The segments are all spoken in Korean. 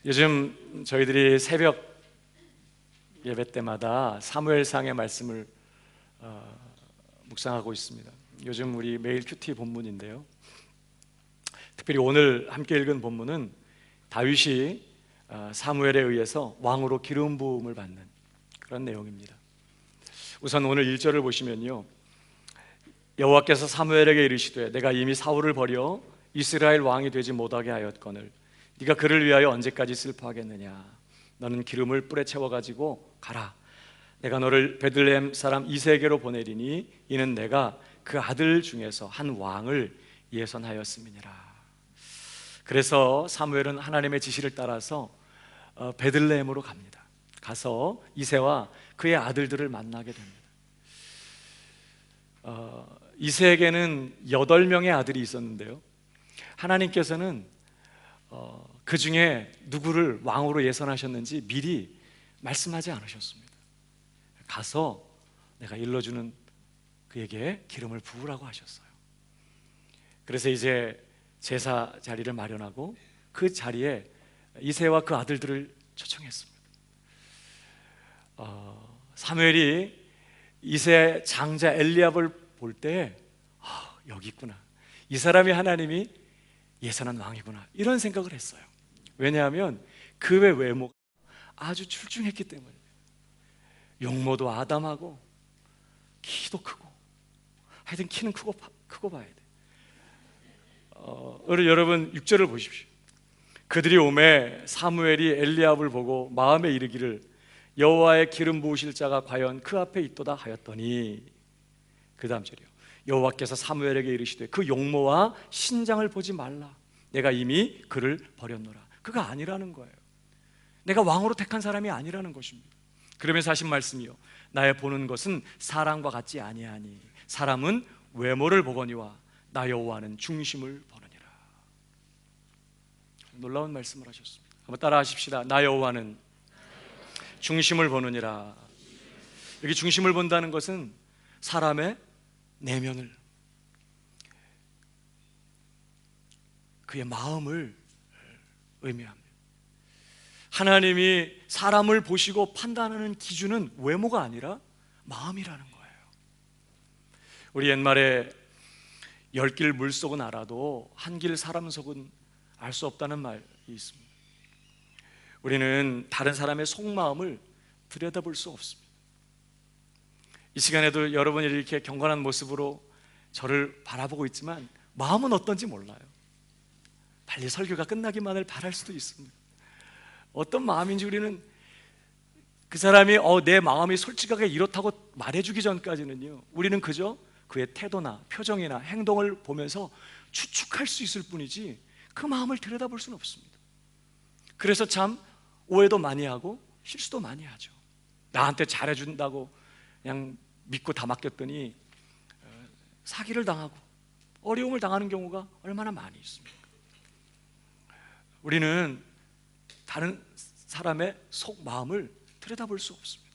요즘 저희들이 새벽 예배 때마다 사무엘상의 말씀을 묵상하고 있습니다. 요즘 우리 매일 큐티 본문인데요, 특별히 오늘 함께 읽은 본문은 다윗이 사무엘에 의해서 왕으로 기름 부음을 받는 그런 내용입니다. 우선 오늘 1절을 보시면요, 여호와께서 사무엘에게 이르시되 내가 이미 사울을 버려 이스라엘 왕이 되지 못하게 하였거늘 네가 그를 위하여 언제까지 슬퍼하겠느냐. 너는 기름을 뿔에 채워가지고 가라. 내가 너를 베들레헴 사람 이새에게로 보내리니 이는 내가 그 아들 중에서 한 왕을 예선하였음이니라. 그래서 사무엘은 하나님의 지시를 따라서 베들레헴으로 갑니다. 가서 이새와 그의 아들들을 만나게 됩니다. 이새에게는 8명의 아들이 있었는데요, 하나님께서는 그 중에 누구를 왕으로 예선하셨는지 미리 말씀하지 않으셨습니다. 가서 내가 일러주는 그에게 기름을 부으라고 하셨어요. 그래서 이제 제사 자리를 마련하고 그 자리에 이새와 그 아들들을 초청했습니다. 사무엘이 이새 장자 엘리압을 볼 때 여기 있구나, 이 사람이 하나님이 예선한 왕이구나, 이런 생각을 했어요. 왜냐하면 그의 외모가 아주 출중했기 때문에. 용모도 아담하고 키도 크고, 하여튼 키는 크고 봐야 돼. 우리 여러분 6절을 보십시오. 그들이 오매 사무엘이 엘리압을 보고 마음에 이르기를 여호와의 기름 부으실 자가 과연 그 앞에 있도다 하였더니, 그 다음 절이요, 여호와께서 사무엘에게 이르시되 그 용모와 신장을 보지 말라. 내가 이미 그를 버렸노라. 그가 아니라는 거예요. 내가 왕으로 택한 사람이 아니라는 것입니다. 그러면서 하신 말씀이요, 나의 보는 것은 사람과 같지 아니하니 사람은 외모를 보거니와 나 여호와는 중심을 보느니라. 놀라운 말씀을 하셨습니다. 한번 따라 하십시다. 나 여호와는 중심을 보느니라. 여기 중심을 본다는 것은 사람의 내면을, 그의 마음을 의미합니다. 하나님이 사람을 보시고 판단하는 기준은 외모가 아니라 마음이라는 거예요. 우리 옛말에 10길 물속은 알아도 한 길 사람 속은 알 수 없다는 말이 있습니다. 우리는 다른 사람의 속마음을 들여다볼 수 없습니다. 이 시간에도 여러분이 이렇게 경건한 모습으로 저를 바라보고 있지만 마음은 어떤지 몰라요. 빨리 설교가 끝나기만을 바랄 수도 있습니다. 어떤 마음인지 우리는 그 사람이 내 마음이 솔직하게 이렇다고 말해주기 전까지는요, 우리는 그저 그의 태도나 표정이나 행동을 보면서 추측할 수 있을 뿐이지 그 마음을 들여다볼 수는 없습니다. 그래서 참 오해도 많이 하고 실수도 많이 하죠. 나한테 잘해준다고 그냥 믿고 다 맡겼더니 사기를 당하고 어려움을 당하는 경우가 얼마나 많이 있습니까? 우리는 다른 사람의 속 마음을 들여다볼 수 없습니다.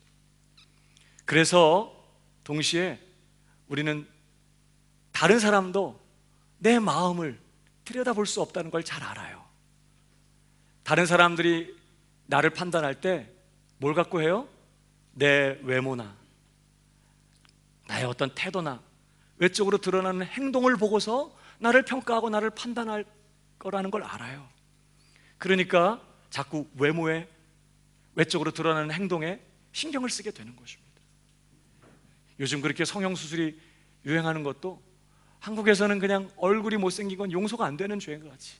그래서 동시에 우리는 다른 사람도 내 마음을 들여다볼 수 없다는 걸 잘 알아요. 다른 사람들이 나를 판단할 때 뭘 갖고 해요? 내 외모나 나의 어떤 태도나 외적으로 드러나는 행동을 보고서 나를 평가하고 나를 판단할 거라는 걸 알아요. 그러니까 자꾸 외모에, 외적으로 드러나는 행동에 신경을 쓰게 되는 것입니다. 요즘 그렇게 성형수술이 유행하는 것도 한국에서는 그냥 얼굴이 못생긴 건 용서가 안 되는 죄인 것 같이,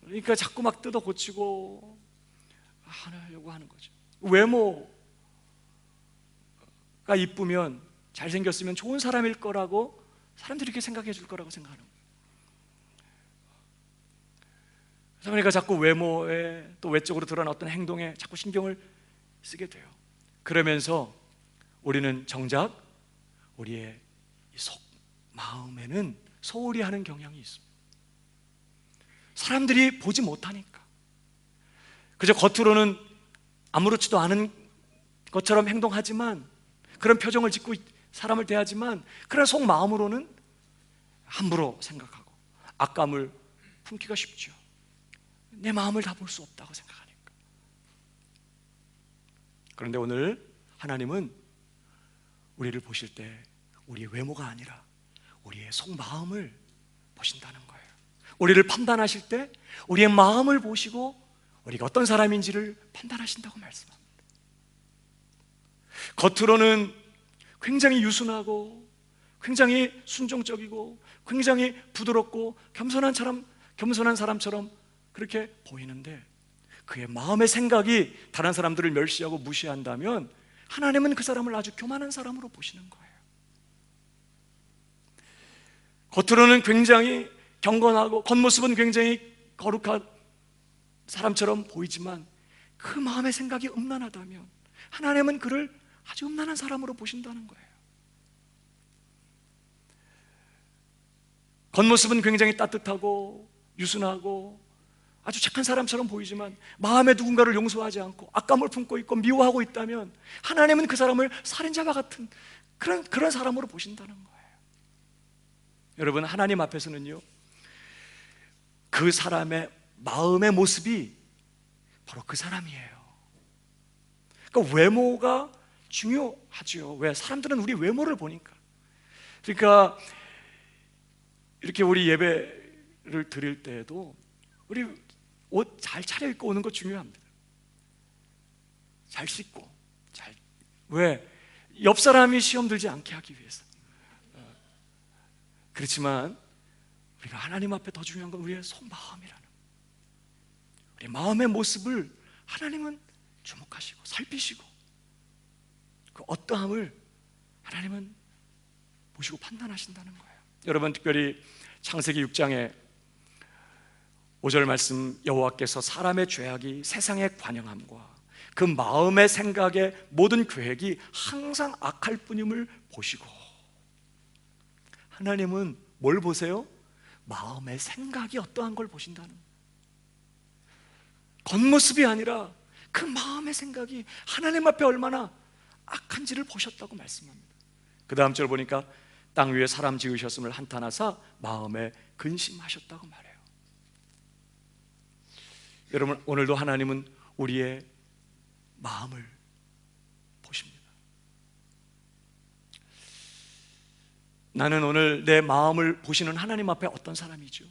그러니까 자꾸 막 뜯어 고치고 하려고 하는 거죠. 외모가 이쁘면, 잘생겼으면 좋은 사람일 거라고 사람들이 이렇게 생각해 줄 거라고 생각하는 거예요. 그러니까 자꾸 외모에, 또 외적으로 드러난 어떤 행동에 자꾸 신경을 쓰게 돼요. 그러면서 우리는 정작 우리의 속 마음에는 소홀히 하는 경향이 있습니다. 사람들이 보지 못하니까 그저 겉으로는 아무렇지도 않은 것처럼 행동하지만, 그런 표정을 짓고 사람을 대하지만, 그러나 속 마음으로는 함부로 생각하고 악감을 품기가 쉽죠. 내 마음을 다 볼 수 없다고 생각하니까. 그런데 오늘 하나님은 우리를 보실 때 우리의 외모가 아니라 우리의 속마음을 보신다는 거예요. 우리를 판단하실 때 우리의 마음을 보시고 우리가 어떤 사람인지를 판단하신다고 말씀합니다. 겉으로는 굉장히 유순하고 굉장히 순종적이고 굉장히 부드럽고 겸손한 사람처럼 그렇게 보이는데 그의 마음의 생각이 다른 사람들을 멸시하고 무시한다면 하나님은 그 사람을 아주 교만한 사람으로 보시는 거예요. 겉으로는 굉장히 경건하고 겉모습은 굉장히 거룩한 사람처럼 보이지만 그 마음의 생각이 음란하다면 하나님은 그를 아주 음란한 사람으로 보신다는 거예요. 겉모습은 굉장히 따뜻하고 유순하고 아주 착한 사람처럼 보이지만 마음에 누군가를 용서하지 않고 악감을 품고 있고 미워하고 있다면 하나님은 그 사람을 살인자와 같은 그런 사람으로 보신다는 거예요. 여러분, 하나님 앞에서는요, 그 사람의 마음의 모습이 바로 그 사람이에요. 그러니까 외모가 중요하죠. 왜? 사람들은 우리 외모를 보니까. 그러니까 이렇게 우리 예배를 드릴 때에도 우리 옷 잘 차려입고 오는 거 중요합니다. 잘 씻고 왜? 옆 사람이 시험 들지 않게 하기 위해서. 그렇지만 우리가 하나님 앞에 더 중요한 건 우리의 속마음이라는, 우리 마음의 모습을 하나님은 주목하시고 살피시고 그 어떠함을 하나님은 보시고 판단하신다는 거예요. 여러분, 특별히 창세기 6장에 5절 말씀, 여호와께서 사람의 죄악이 세상의 관영함과 그 마음의 생각의 모든 계획이 항상 악할 뿐임을 보시고, 하나님은 뭘 보세요? 마음의 생각이 어떠한 걸 보신다는 거예요. 겉모습이 아니라 그 마음의 생각이 하나님 앞에 얼마나 악한지를 보셨다고 말씀합니다. 그 다음 절 보니까 땅 위에 사람 지으셨음을 한탄하사 마음에 근심하셨다고 말해요. 여러분, 오늘도 하나님은 우리의 마음을 보십니다. 나는 오늘 내 마음을 보시는 하나님 앞에 어떤 사람이죠?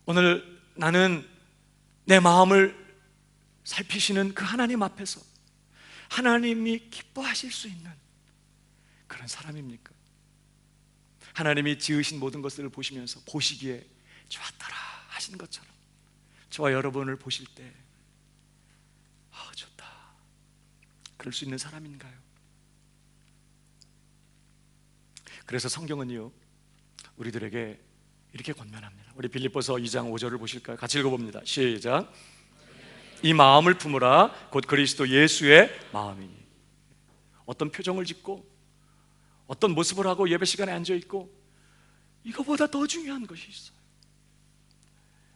오늘 나는 내 마음을 살피시는 그 하나님 앞에서 하나님이 기뻐하실 수 있는 그런 사람입니까? 하나님이 지으신 모든 것들을 보시면서 보시기에 좋았더라 하신 것처럼 저와 여러분을 보실 때 좋다, 그럴 수 있는 사람인가요? 그래서 성경은요, 우리들에게 이렇게 권면합니다. 우리 빌립보서 2장 5절을 보실까요? 같이 읽어봅니다. 시작. 이 마음을 품으라, 곧 그리스도 예수의 마음이니. 어떤 표정을 짓고 어떤 모습을 하고 예배 시간에 앉아있고 이거보다 더 중요한 것이 있어요.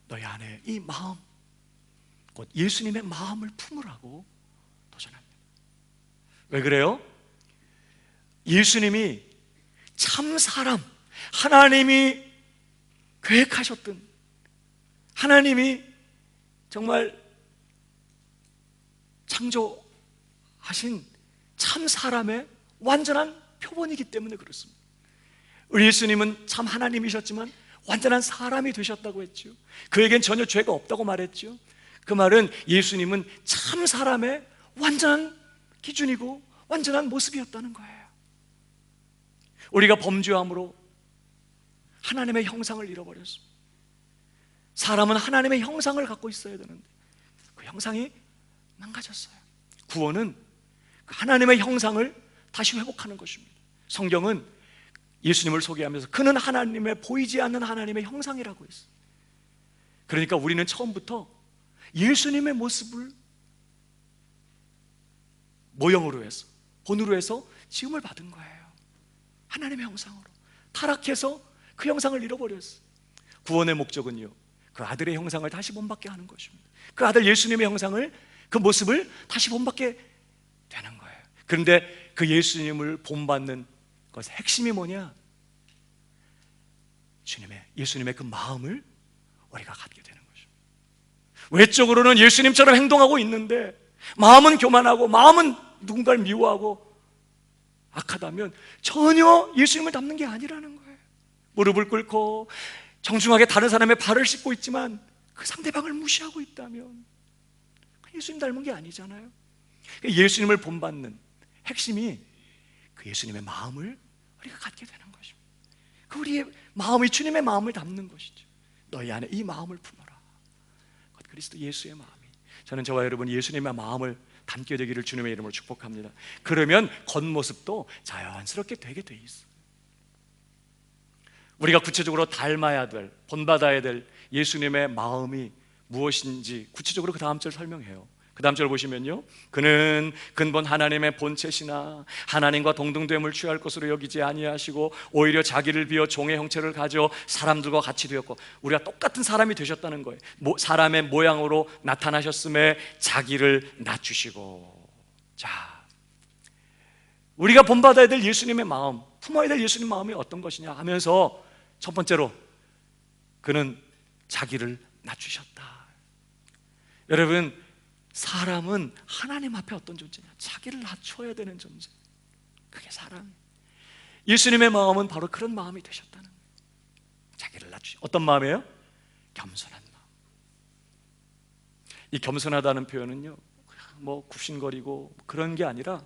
너희 안에 이 마음, 곧 예수님의 마음을 품으라고 도전합니다. 왜 그래요? 예수님이 참 사람, 하나님이 계획하셨던, 하나님이 정말 창조하신 참 사람의 완전한 표본이기 때문에 그렇습니다. 우리 예수님은 참 하나님이셨지만 완전한 사람이 되셨다고 했죠. 그에겐 전혀 죄가 없다고 말했죠. 그 말은 예수님은 참 사람의 완전한 기준이고 완전한 모습이었다는 거예요. 우리가 범죄함으로 하나님의 형상을 잃어버렸습니다. 사람은 하나님의 형상을 갖고 있어야 되는데 그 형상이 망가졌어요. 구원은 하나님의 형상을 다시 회복하는 것입니다. 성경은 예수님을 소개하면서 그는 하나님의 보이지 않는 하나님의 형상이라고 했어요. 그러니까 우리는 처음부터 예수님의 모습을 모형으로 해서, 본으로 해서 지음을 받은 거예요. 하나님의 형상으로. 타락해서 그 형상을 잃어버렸어요. 구원의 목적은요, 그 아들의 형상을 다시 본받게 하는 것입니다. 그 아들 예수님의 형상을, 그 모습을 다시 본받게 되는 거예요. 그런데 그 예수님을 본받는 것의 핵심이 뭐냐? 예수님의 그 마음을 우리가 갖게 되는 거죠. 외적으로는 예수님처럼 행동하고 있는데 마음은 교만하고 마음은 누군가를 미워하고 악하다면 전혀 예수님을 닮는 게 아니라는 거예요. 무릎을 꿇고 정중하게 다른 사람의 발을 씻고 있지만 그 상대방을 무시하고 있다면 예수님 닮은 게 아니잖아요. 예수님을 본받는 핵심이 그 예수님의 마음을 우리가 갖게 되는 것입니다. 그 우리의 마음이 주님의 마음을 담는 것이죠. 너희 안에 이 마음을 품어라. 그리스도 예수의 마음이. 저는 저와 여러분이 예수님의 마음을 담게 되기를 주님의 이름으로 축복합니다. 그러면 겉모습도 자연스럽게 되게 돼 있어요. 우리가 구체적으로 닮아야 될, 본받아야 될 예수님의 마음이 무엇인지 구체적으로 그 다음 절 설명해요. 그 다음 절 보시면요, 그는 근본 하나님의 본체시나 하나님과 동등됨을 취할 것으로 여기지 아니하시고 오히려 자기를 비워 종의 형체를 가져 사람들과 같이 되었고, 우리가 똑같은 사람이 되셨다는 거예요. 사람의 모양으로 나타나셨음에 자기를 낮추시고. 자, 우리가 본받아야 될 예수님의 마음, 품어야 될 예수님의 마음이 어떤 것이냐 하면서 첫 번째로 그는 자기를 낮추셨다. 여러분, 사람은 하나님 앞에 어떤 존재냐? 자기를 낮춰야 되는 존재. 그게 사람. 예수님의 마음은 바로 그런 마음이 되셨다는 거예요. 자기를 낮추시. 어떤 마음이에요? 겸손한 마음. 이 겸손하다는 표현은요, 뭐 굽신거리고 그런 게 아니라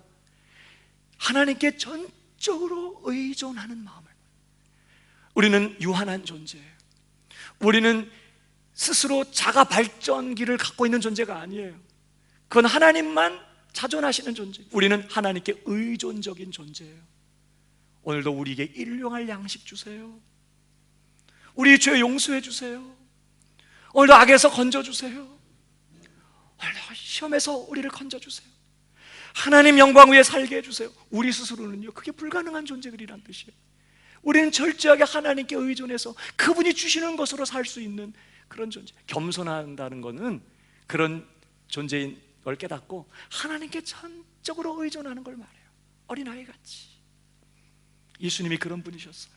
하나님께 전적으로 의존하는 마음을. 우리는 유한한 존재예요. 우리는 스스로 자가 발전기를 갖고 있는 존재가 아니에요. 그건 하나님만 자존하시는 존재. 우리는 하나님께 의존적인 존재예요. 오늘도 우리에게 일용할 양식 주세요. 우리 죄 용서해 주세요. 오늘도 악에서 건져주세요. 오늘도 시험에서 우리를 건져주세요. 하나님 영광 위에 살게 해주세요. 우리 스스로는요, 그게 불가능한 존재들이란 뜻이에요. 우리는 철저하게 하나님께 의존해서 그분이 주시는 것으로 살 수 있는 그런 존재. 겸손한다는 것은 그런 존재인 걸 깨닫고 하나님께 전적으로 의존하는 걸 말해요. 어린아이같이. 예수님이 그런 분이셨어요.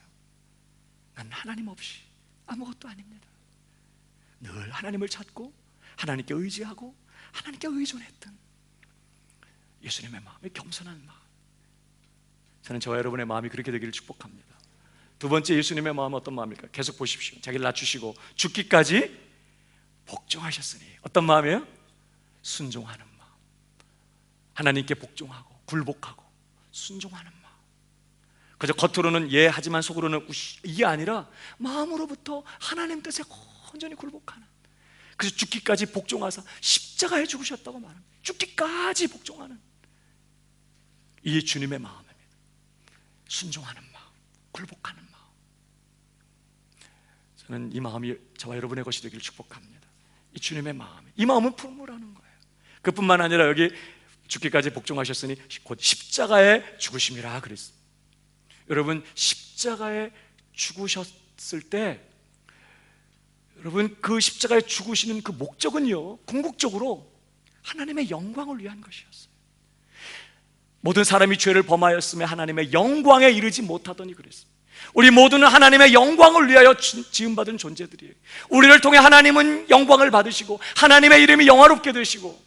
난 하나님 없이 아무것도 아닙니다. 늘 하나님을 찾고 하나님께 의지하고 하나님께 의존했던 예수님의 마음이 겸손한 마음. 저는 저와 여러분의 마음이 그렇게 되기를 축복합니다. 두 번째, 예수님의 마음은 어떤 마음일까요? 계속 보십시오. 자기를 낮추시고 죽기까지 복종하셨으니. 어떤 마음이에요? 순종하는 마음. 하나님께 복종하고 굴복하고 순종하는 마음. 그저 겉으로는 예 하지만 속으로는 우시, 이게 아니라 마음으로부터 하나님 뜻에 온전히 굴복하는. 그래서 죽기까지 복종하사 십자가에 죽으셨다고 말합니다. 죽기까지 복종하는 이게 주님의 마음입니다. 순종하는 마음, 굴복하는 마음. 저는 이 마음이 저와 여러분의 것이 되기를 축복합니다. 이 주님의 마음, 이 마음은 품으라는 거예요. 그뿐만 아니라 여기 죽기까지 복종하셨으니 곧 십자가에 죽으심이라 그랬습니다. 여러분, 십자가에 죽으셨을 때 여러분, 그 십자가에 죽으시는 그 목적은요, 궁극적으로 하나님의 영광을 위한 것이었어요. 모든 사람이 죄를 범하였으며 하나님의 영광에 이르지 못하더니 그랬습니다. 우리 모두는 하나님의 영광을 위하여 지음받은 존재들이에요. 우리를 통해 하나님은 영광을 받으시고 하나님의 이름이 영화롭게 되시고,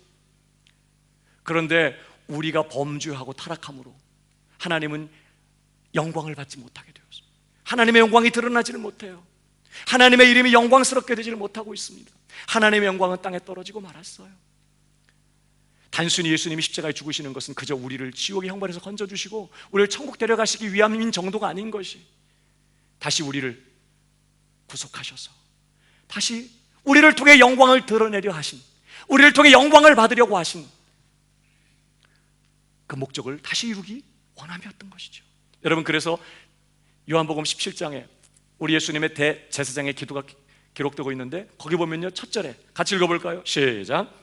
그런데 우리가 범죄하고 타락함으로 하나님은 영광을 받지 못하게 되었습니다. 하나님의 영광이 드러나지를 못해요. 하나님의 이름이 영광스럽게 되지를 못하고 있습니다. 하나님의 영광은 땅에 떨어지고 말았어요. 단순히 예수님이 십자가에 죽으시는 것은 그저 우리를 지옥의 형벌에서 건져주시고 우리를 천국 데려가시기 위함인 정도가 아닌 것이, 다시 우리를 구속하셔서 다시 우리를 통해 영광을 드러내려 하신, 우리를 통해 영광을 받으려고 하신 그 목적을 다시 이루기 원함이었던 것이죠. 여러분, 그래서 요한복음 17장에 우리 예수님의 대제사장의 기도가 기록되고 있는데, 거기 보면요, 첫 절에 같이 읽어볼까요? 시작.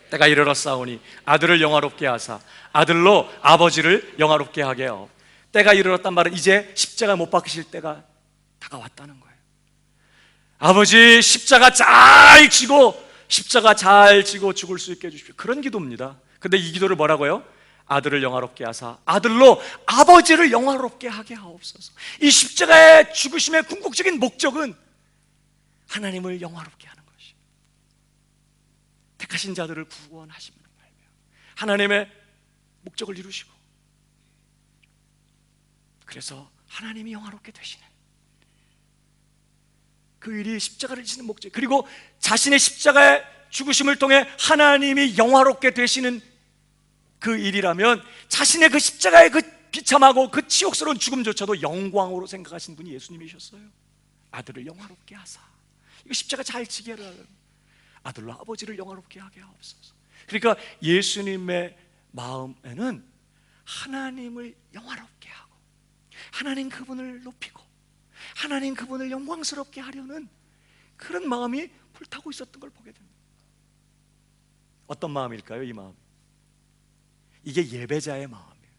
때가 이르렀사오니 아들을 영화롭게 하사 아들로 아버지를 영화롭게 하게 하오. 때가 이르렀단 말은 이제 십자가 못 박으실 때가 다가왔다는 거예요. 아버지, 십자가 잘 지고 죽을 수 있게 해주십시오. 그런 기도입니다. 근데 이 기도를 뭐라고요? 아들을 영화롭게 하사 아들로 아버지를 영화롭게 하게 하옵소서. 이 십자가의 죽으심의 궁극적인 목적은 하나님을 영화롭게 하는 것이, 택하신 자들을 구원하심으로 말미암아 하나님의 목적을 이루시고, 그래서 하나님이 영화롭게 되시는 그 일이 십자가를 지는 목적, 그리고 자신의 십자가의 죽으심을 통해 하나님이 영화롭게 되시는 그 일이라면 자신의 그 십자가의 그 비참하고 그 치욕스러운 죽음조차도 영광으로 생각하신 분이 예수님이셨어요. 아들을 영화롭게 하사, 이거 십자가 잘 지게 하라고, 아들로 아버지를 영화롭게 하게 하옵소서. 그러니까 예수님의 마음에는 하나님을 영화롭게 하고 하나님 그분을 높이고 하나님 그분을 영광스럽게 하려는 그런 마음이 불타고 있었던 걸 보게 됩니다. 어떤 마음일까요? 이 마음, 이게 예배자의 마음이에요.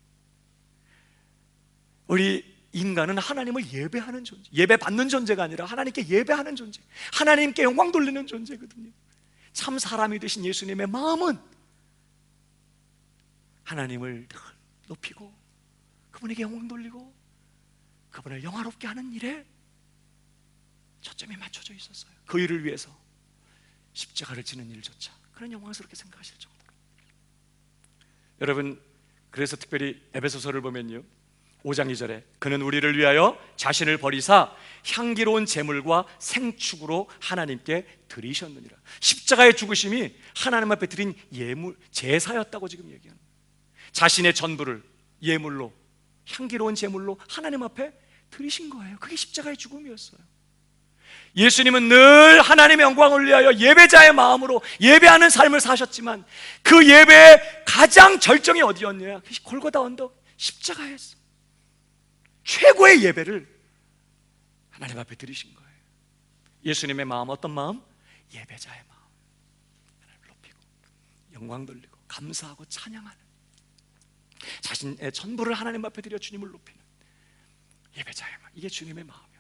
우리 인간은 하나님을 예배하는 존재, 예배받는 존재가 아니라 하나님께 예배하는 존재, 하나님께 영광 돌리는 존재거든요. 참 사람이 되신 예수님의 마음은 하나님을 늘 높이고 그분에게 영광 돌리고 그분을 영화롭게 하는 일에 초점이 맞춰져 있었어요. 그 일을 위해서 십자가를 지는 일조차 그런 영광스럽게 생각하실 정도로. 여러분, 그래서 특별히 에베소서를 보면요, 5장 2절에 그는 우리를 위하여 자신을 버리사 향기로운 제물과 생축으로 하나님께 드리셨느니라. 십자가의 죽으심이 하나님 앞에 드린 예물, 제사였다고 지금 얘기하는 거예요. 자신의 전부를 예물로, 향기로운 제물로 하나님 앞에 드리신 거예요. 그게 십자가의 죽음이었어요. 예수님은 늘 하나님의 영광을 위하여 예배자의 마음으로 예배하는 삶을 사셨지만 그 예배의 가장 절정이 어디였냐? 골고다 언덕 십자가였어. 최고의 예배를 하나님 앞에 드리신 거예요. 예수님의 마음, 어떤 마음? 예배자의 마음. 하나님을 높이고 영광 돌리고 감사하고 찬양하는, 자신의 전부를 하나님 앞에 드려 주님을 높이는 예배자의 마음, 이게 주님의 마음이었어요.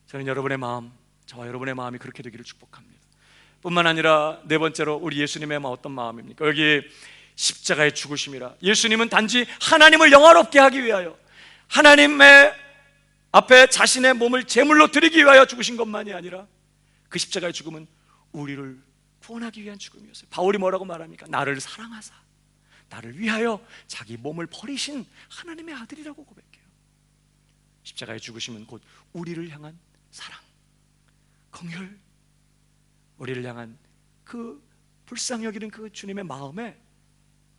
저는 여러분의 마음, 저와 여러분의 마음이 그렇게 되기를 축복합니다. 뿐만 아니라 네 번째로 우리 예수님의 마음 어떤 마음입니까? 여기 십자가의 죽으심이라, 예수님은 단지 하나님을 영화롭게 하기 위하여 하나님의 앞에 자신의 몸을 제물로 드리기 위하여 죽으신 것만이 아니라 그 십자가의 죽음은 우리를 구원하기 위한 죽음이었어요. 바울이 뭐라고 말합니까? 나를 사랑하사 나를 위하여 자기 몸을 버리신 하나님의 아들이라고 고백해요. 십자가의 죽으심은 곧 우리를 향한 사랑, 긍휼, 우리를 향한 그 불쌍히 여기는 그 주님의 마음에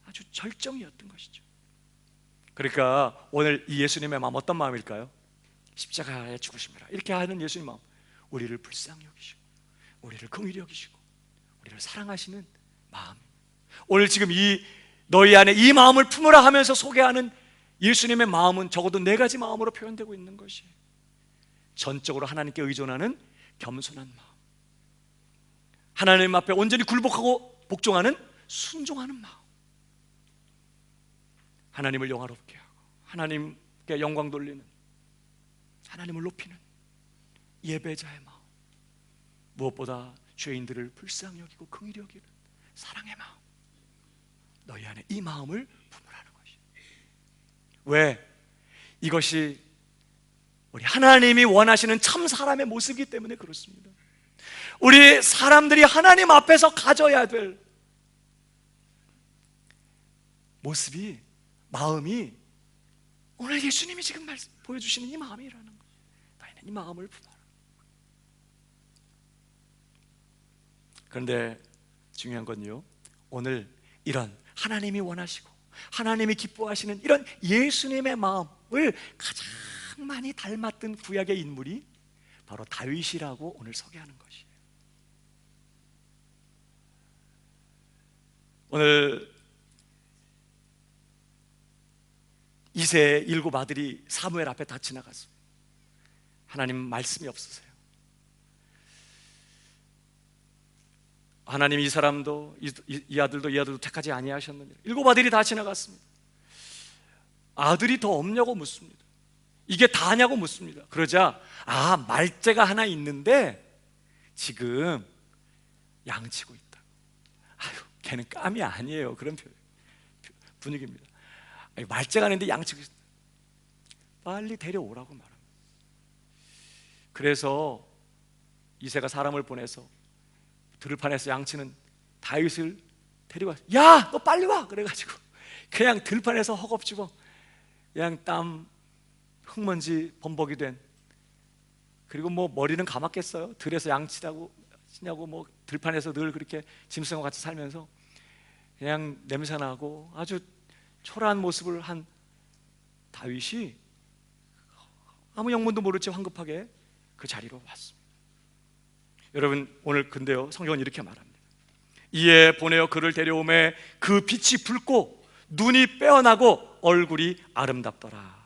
아주 절정이었던 것이죠. 그러니까 오늘 이 예수님의 마음 어떤 마음일까요? 십자가의 죽으심이라 이렇게 하는 예수님 마음, 우리를 불쌍히 여기시고 우리를 긍휼히 여기시고 우리를 사랑하시는 마음. 오늘 지금 이 너희 안에 이 마음을 품으라 하면서 소개하는 예수님의 마음은 적어도 네 가지 마음으로 표현되고 있는 것이에요. 전적으로 하나님께 의존하는 겸손한 마음, 하나님 앞에 온전히 굴복하고 복종하는 순종하는 마음, 하나님을 영화롭게 하고 하나님께 영광 돌리는, 하나님을 높이는 예배자의 마음, 무엇보다 죄인들을 불쌍히 여기고 긍휼히 여기는 사랑의 마음, 너희 안에 이 마음을 품으라는 것이. 왜? 이것이 우리 하나님이 원하시는 참 사람의 모습이기 때문에 그렇습니다. 우리 사람들이 하나님 앞에서 가져야 될 모습이, 마음이 오늘 예수님이 지금 보여주시는 이 마음이라는 거예요. 너희는 이 마음을 품어라. 그런데 중요한 건요, 오늘 이런 하나님이 원하시고 하나님이 기뻐하시는 이런 예수님의 마음을 가장 많이 닮았던 구약의 인물이 바로 다윗이라고 오늘 소개하는 것이에요. 오늘 이새의 7 아들이 사무엘 앞에 다 지나갔습니다. 하나님 말씀이 없으세요. 하나님 이 사람도 이 아들도 택하지 아니하셨느니라. 7 아들이 다 지나갔습니다. 아들이 더 없냐고 묻습니다. 이게 다냐고 묻습니다. 그러자 말째가 하나 있는데 지금 양치고 있다. 걔는 깜이 아니에요. 그런 표현. 분위기입니다. 아니, 말째가 아닌데 양측이 빨리 데려오라고 말합니다. 그래서 이새가 사람을 보내서 들판에서 양치는 다윗을 데리고 왔어요. 야, 너 빨리 와! 그래가지고 그냥 들판에서 허겁지겁 그냥 땀, 흙먼지 범벅이 된, 그리고 뭐 머리는 감았겠어요. 들에서 양치라고 치냐고 뭐 들판에서 늘 그렇게 짐승과 같이 살면서 그냥 냄새나고 아주 초라한 모습을 한 다윗이 아무 영문도 모르지 황급하게 그 자리로 왔습니다. 여러분, 오늘 근데요, 성경은 이렇게 말합니다. 이에 보내어 그를 데려오매 그 빛이 붉고 눈이 빼어나고 얼굴이 아름답더라.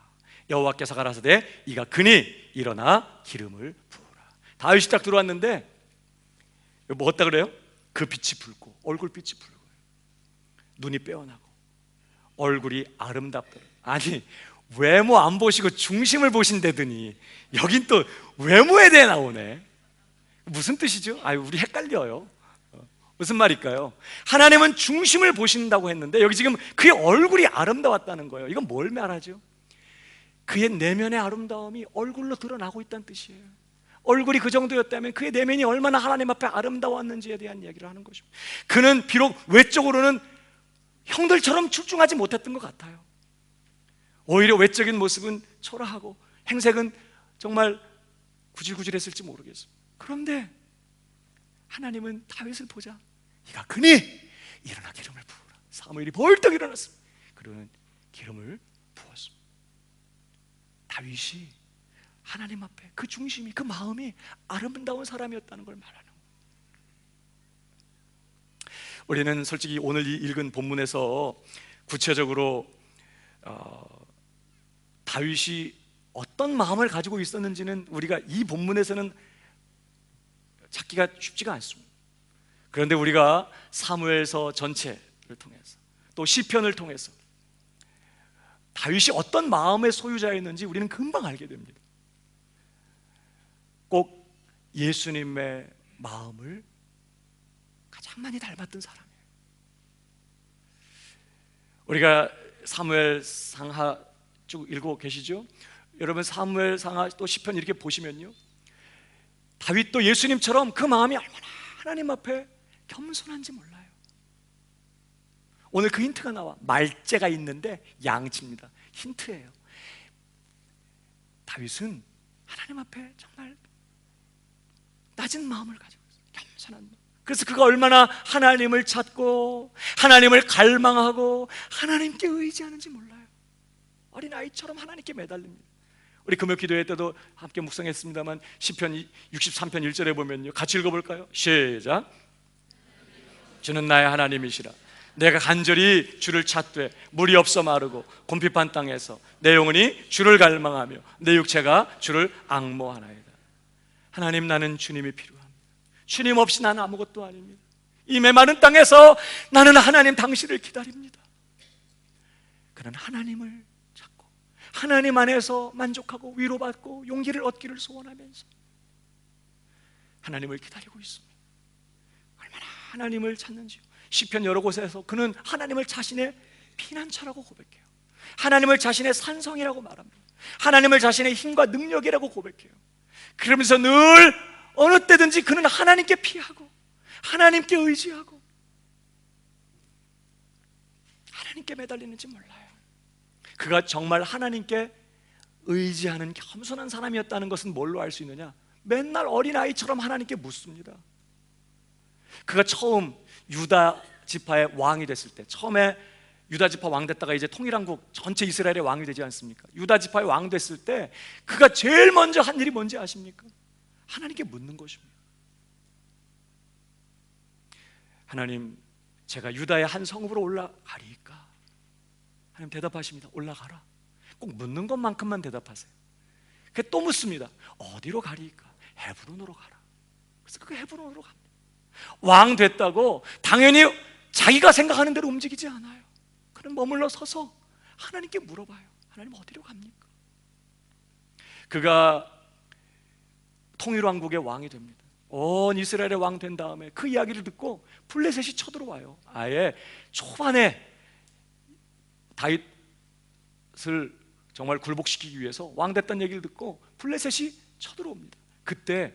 여호와께서 가라사대 이가 그니 일어나 기름을 부으라. 다윗이 딱 들어왔는데 뭐 어따 그래요? 그 빛이 붉고 얼굴빛이 붉고 눈이 빼어나고 얼굴이 아름답더라. 아니, 외모 안 보시고 중심을 보신다더니 여긴 또 외모에 대해 나오네. 무슨 뜻이죠? 우리 헷갈려요. 무슨 말일까요? 하나님은 중심을 보신다고 했는데 여기 지금 그의 얼굴이 아름다웠다는 거예요. 이건 뭘 말하죠? 그의 내면의 아름다움이 얼굴로 드러나고 있다는 뜻이에요. 얼굴이 그 정도였다면 그의 내면이 얼마나 하나님 앞에 아름다웠는지에 대한 이야기를 하는 것입니다. 그는 비록 외적으로는 형들처럼 출중하지 못했던 것 같아요. 오히려 외적인 모습은 초라하고 행색은 정말 구질구질했을지 모르겠어요. 그런데 하나님은 다윗을 보자 이가 그니 일어나 기름을 부으라. 사무엘이 벌떡 일어났습니다. 그리고는 기름을 부었습니다. 다윗이 하나님 앞에 그 중심이, 그 마음이 아름다운 사람이었다는 걸 말하는 거예요. 우리는 솔직히 오늘 이 읽은 본문에서 구체적으로 다윗이 어떤 마음을 가지고 있었는지는 우리가 이 본문에서는 찾기가 쉽지가 않습니다. 그런데 우리가 사무엘서 전체를 통해서 또 시편을 통해서 다윗이 어떤 마음의 소유자였는지 우리는 금방 알게 됩니다. 꼭 예수님의 마음을 가장 많이 닮았던 사람이에요. 우리가 사무엘 상하 쭉 읽고 계시죠? 여러분, 사무엘 상하 또 시편 이렇게 보시면요, 다윗도 예수님처럼 그 마음이 얼마나 하나님 앞에 겸손한지 몰라요. 오늘 그 힌트가 나와. 말째가 있는데 양치입니다. 힌트예요. 다윗은 하나님 앞에 정말 낮은 마음을 가지고 있어요. 겸손한 마음. 그래서 그가 얼마나 하나님을 찾고 하나님을 갈망하고 하나님께 의지하는지 몰라요. 어린아이처럼 하나님께 매달립니다. 우리 금요 기도회 때도 함께 묵상했습니다만 시편 63편 1절에 보면요, 같이 읽어볼까요? 시작. 주는 나의 하나님이시라. 내가 간절히 주를 찾되 물이 없어 마르고 곰핍한 땅에서 내 영혼이 주를 갈망하며 내 육체가 주를 앙모하나이다. 하나님, 나는 주님이 필요합니다. 주님 없이 나는 아무것도 아닙니다. 이 메마른 땅에서 나는 하나님 당신을 기다립니다. 그는 하나님을 찾고 하나님 안에서 만족하고 위로받고 용기를 얻기를 소원하면서 하나님을 기다리고 있습니다. 얼마나 하나님을 찾는지요. 시편 여러 곳에서 그는 하나님을 자신의 피난처라고 고백해요. 하나님을 자신의 산성이라고 말합니다. 하나님을 자신의 힘과 능력이라고 고백해요. 그러면서 늘 어느 때든지 그는 하나님께 피하고 하나님께 의지하고 하나님께 매달리는지 몰라요. 그가 정말 하나님께 의지하는 겸손한 사람이었다는 것은 뭘로 알 수 있느냐? 맨날 어린아이처럼 하나님께 묻습니다. 그가 처음 유다 지파의 왕이 됐을 때, 처음에 유다 지파 왕 됐다가 이제 통일한국 전체 이스라엘의 왕이 되지 않습니까? 유다 지파의 왕 됐을 때 그가 제일 먼저 한 일이 뭔지 아십니까? 하나님께 묻는 것입니다. 하나님, 제가 유다의 한 성읍으로 올라가리까? 하나님 대답하십니다. 올라가라. 꼭 묻는 것만큼만 대답하세요. 그래서 또 묻습니다. 어디로 가리까? 헤브론으로 가라. 그래서 그 헤브론으로 갑니다. 왕 됐다고 당연히 자기가 생각하는 대로 움직이지 않아요. 그는 머물러 서서 하나님께 물어봐요. 하나님, 어디로 갑니까? 그가 통일왕국의 왕이 됩니다. 온 이스라엘의 왕 된 다음에 그 이야기를 듣고 블레셋이 쳐들어와요. 아예 초반에 다윗을 정말 굴복시키기 위해서 왕 됐다는 얘기를 듣고 블레셋이 쳐들어옵니다. 그때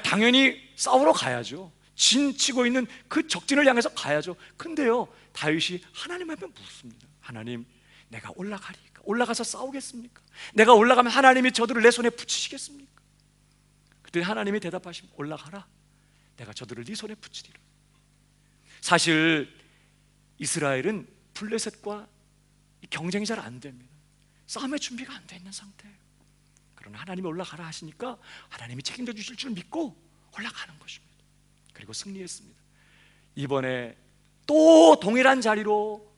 당연히 싸우러 가야죠. 진치고 있는 그 적진을 향해서 가야죠. 근데요, 다윗이 하나님 앞에 묻습니다. 하나님, 내가 올라가리까? 올라가서 싸우겠습니까? 내가 올라가면 하나님이 저들을 내 손에 붙이시겠습니까? 그때 하나님이 대답하시면 올라가라. 내가 저들을 네 손에 붙이리라. 사실 이스라엘은 블레셋과 경쟁이 잘 안 됩니다. 싸움의 준비가 안 돼 있는 상태예요. 그러나 하나님이 올라가라 하시니까 하나님이 책임져 주실 줄 믿고 올라가는 것입니다. 그리고 승리했습니다. 이번에 또 동일한 자리로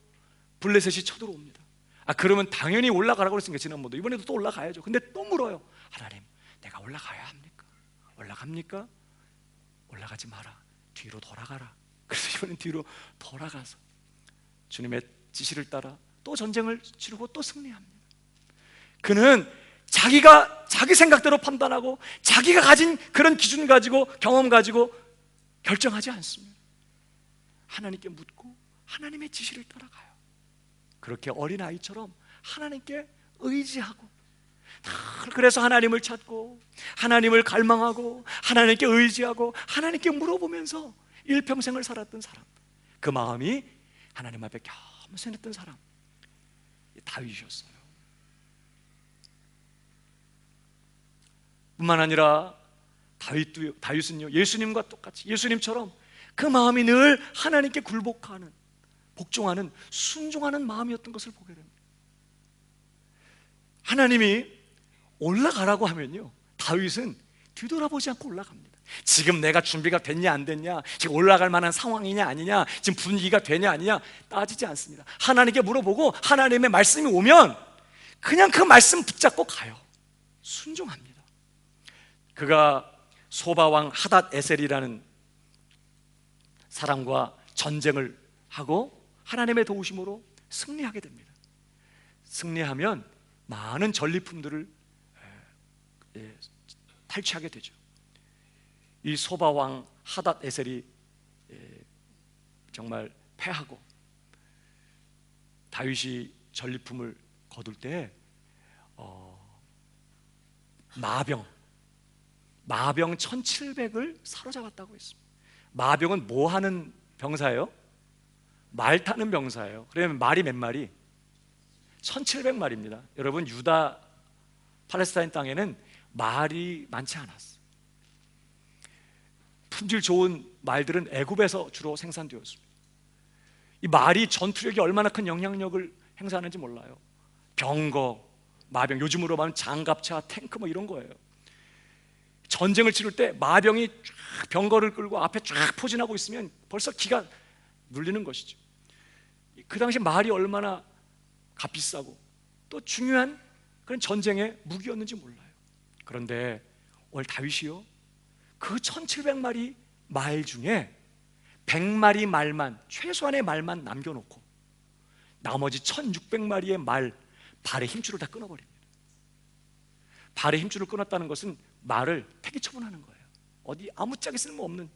블레셋이 쳐들어옵니다. 그러면 당연히 올라가라고 그랬으니까 지난번도 이번에도 또 올라가야죠. 근데 또 물어요. 하나님, 내가 올라가야 합니까? 올라갑니까? 올라가지 마라. 뒤로 돌아가라. 그래서 이번엔 뒤로 돌아가서 주님의 지시를 따라 또 전쟁을 치르고 또 승리합니다. 그는 자기 생각대로 판단하고 자기가 가진 그런 기준 가지고 경험 가지고 결정하지 않습니다. 하나님께 묻고 하나님의 지시를 따라가요. 그렇게 어린아이처럼 하나님께 의지하고, 그래서 하나님을 찾고 하나님을 갈망하고 하나님께 의지하고 하나님께 물어보면서 일평생을 살았던 사람, 그 마음이 하나님 앞에 겸손했던 사람, 다윗이었어요. 뿐만 아니라 다윗은요, 예수님과 똑같이 예수님처럼 그 마음이 늘 하나님께 굴복하는, 복종하는, 순종하는 마음이었던 것을 보게 됩니다. 하나님이 올라가라고 하면요, 다윗은 뒤돌아보지 않고 올라갑니다. 지금 내가 준비가 됐냐 안 됐냐, 지금 올라갈 만한 상황이냐 아니냐, 지금 분위기가 되냐 아니냐 따지지 않습니다. 하나님께 물어보고 하나님의 말씀이 오면 그냥 그 말씀 붙잡고 가요. 순종합니다. 그가 소바왕 하닷 에셀이라는 사람과 전쟁을 하고 하나님의 도우심으로 승리하게 됩니다. 승리하면 많은 전리품들을 탈취하게 되죠. 이 소바왕 하닷 에셀이 정말 패하고 다윗이 전리품을 거둘 때 마병 1700을 사로잡았다고 했습니다. 마병은 뭐 하는 병사예요? 말 타는 병사예요. 그러면 말이 몇 마리? 1700마리입니다. 여러분, 유다 팔레스타인 땅에는 말이 많지 않았어요. 품질 좋은 말들은 애굽에서 주로 생산되었습니다. 이 말이 전투력이 얼마나 큰 영향력을 행사하는지 몰라요. 병거, 마병, 요즘으로 말하면 장갑차, 탱크 뭐 이런 거예요. 전쟁을 치를 때 마병이 쫙 병거를 끌고 앞에 쫙 포진하고 있으면 벌써 기가 눌리는 것이죠. 그 당시 말이 얼마나 값비싸고 또 중요한 그런 전쟁의 무기였는지 몰라요. 그런데 오늘 다윗이요, 그 1700마리 말 중에 100마리 말만, 최소한의 말만 남겨놓고 나머지 1600마리의 말 발의 힘줄을 다 끊어버립니다. 발의 힘줄을 끊었다는 것은 말을 폐기 처분하는 거예요. 어디 아무짝에 쓸모없는,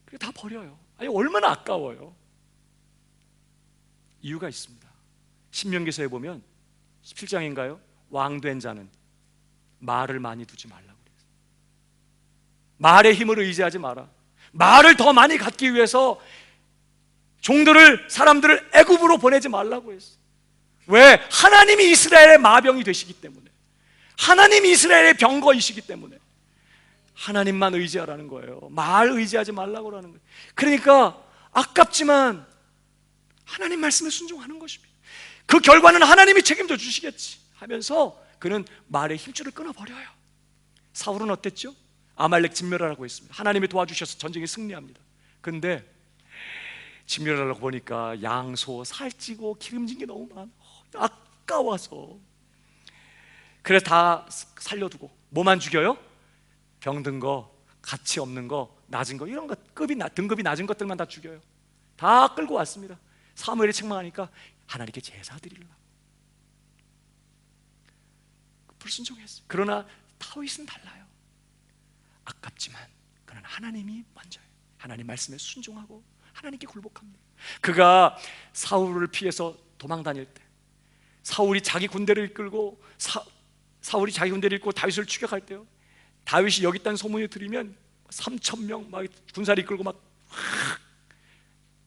그게 다 버려요. 아니, 얼마나 아까워요. 이유가 있습니다. 신명기서에 보면 17장인가요? 왕된 자는 말을 많이 두지 말라고 그랬어요. 말의 힘을 의지하지 마라. 말을 더 많이 갖기 위해서 사람들을 애굽으로 보내지 말라고 했어요. 왜? 하나님이 이스라엘의 마병이 되시기 때문에, 하나님이 이스라엘의 병거이시기 때문에 하나님만 의지하라는 거예요. 말 의지하지 말라고 하는 거예요. 그러니까 아깝지만 하나님 말씀에 순종하는 것입니다. 그 결과는 하나님이 책임져 주시겠지 하면서 그는 말의 힘줄을 끊어버려요. 사울은 어땠죠? 아말렉 진멸하라고 했습니다. 하나님이 도와주셔서 전쟁에 승리합니다. 근데 진멸하려고 보니까 양소 살찌고 기름진 게 너무 많아. 아까워서 그래서 다 살려두고 뭐만 죽여요? 병든 거, 가치 없는 거, 낮은 거, 이런 것, 등급이 낮은 것들만 다 죽여요. 다 끌고 왔습니다. 사무엘이 책망하니까 하나님께 제사 드리려고 불순종했어요. 그러나 다윗은 달라요. 아깝지만 그는 하나님이 먼저예요. 하나님 말씀에 순종하고 하나님께 굴복합니다. 그가 사울을 피해서 도망 다닐 때, 사울이 자기 군대를 이끌고 사울이 자기 군대를 이끌고 다윗을 추격할 때요, 다윗이 여기 있다는 소문이 들리면 3,000명 막 군사를 이끌고 막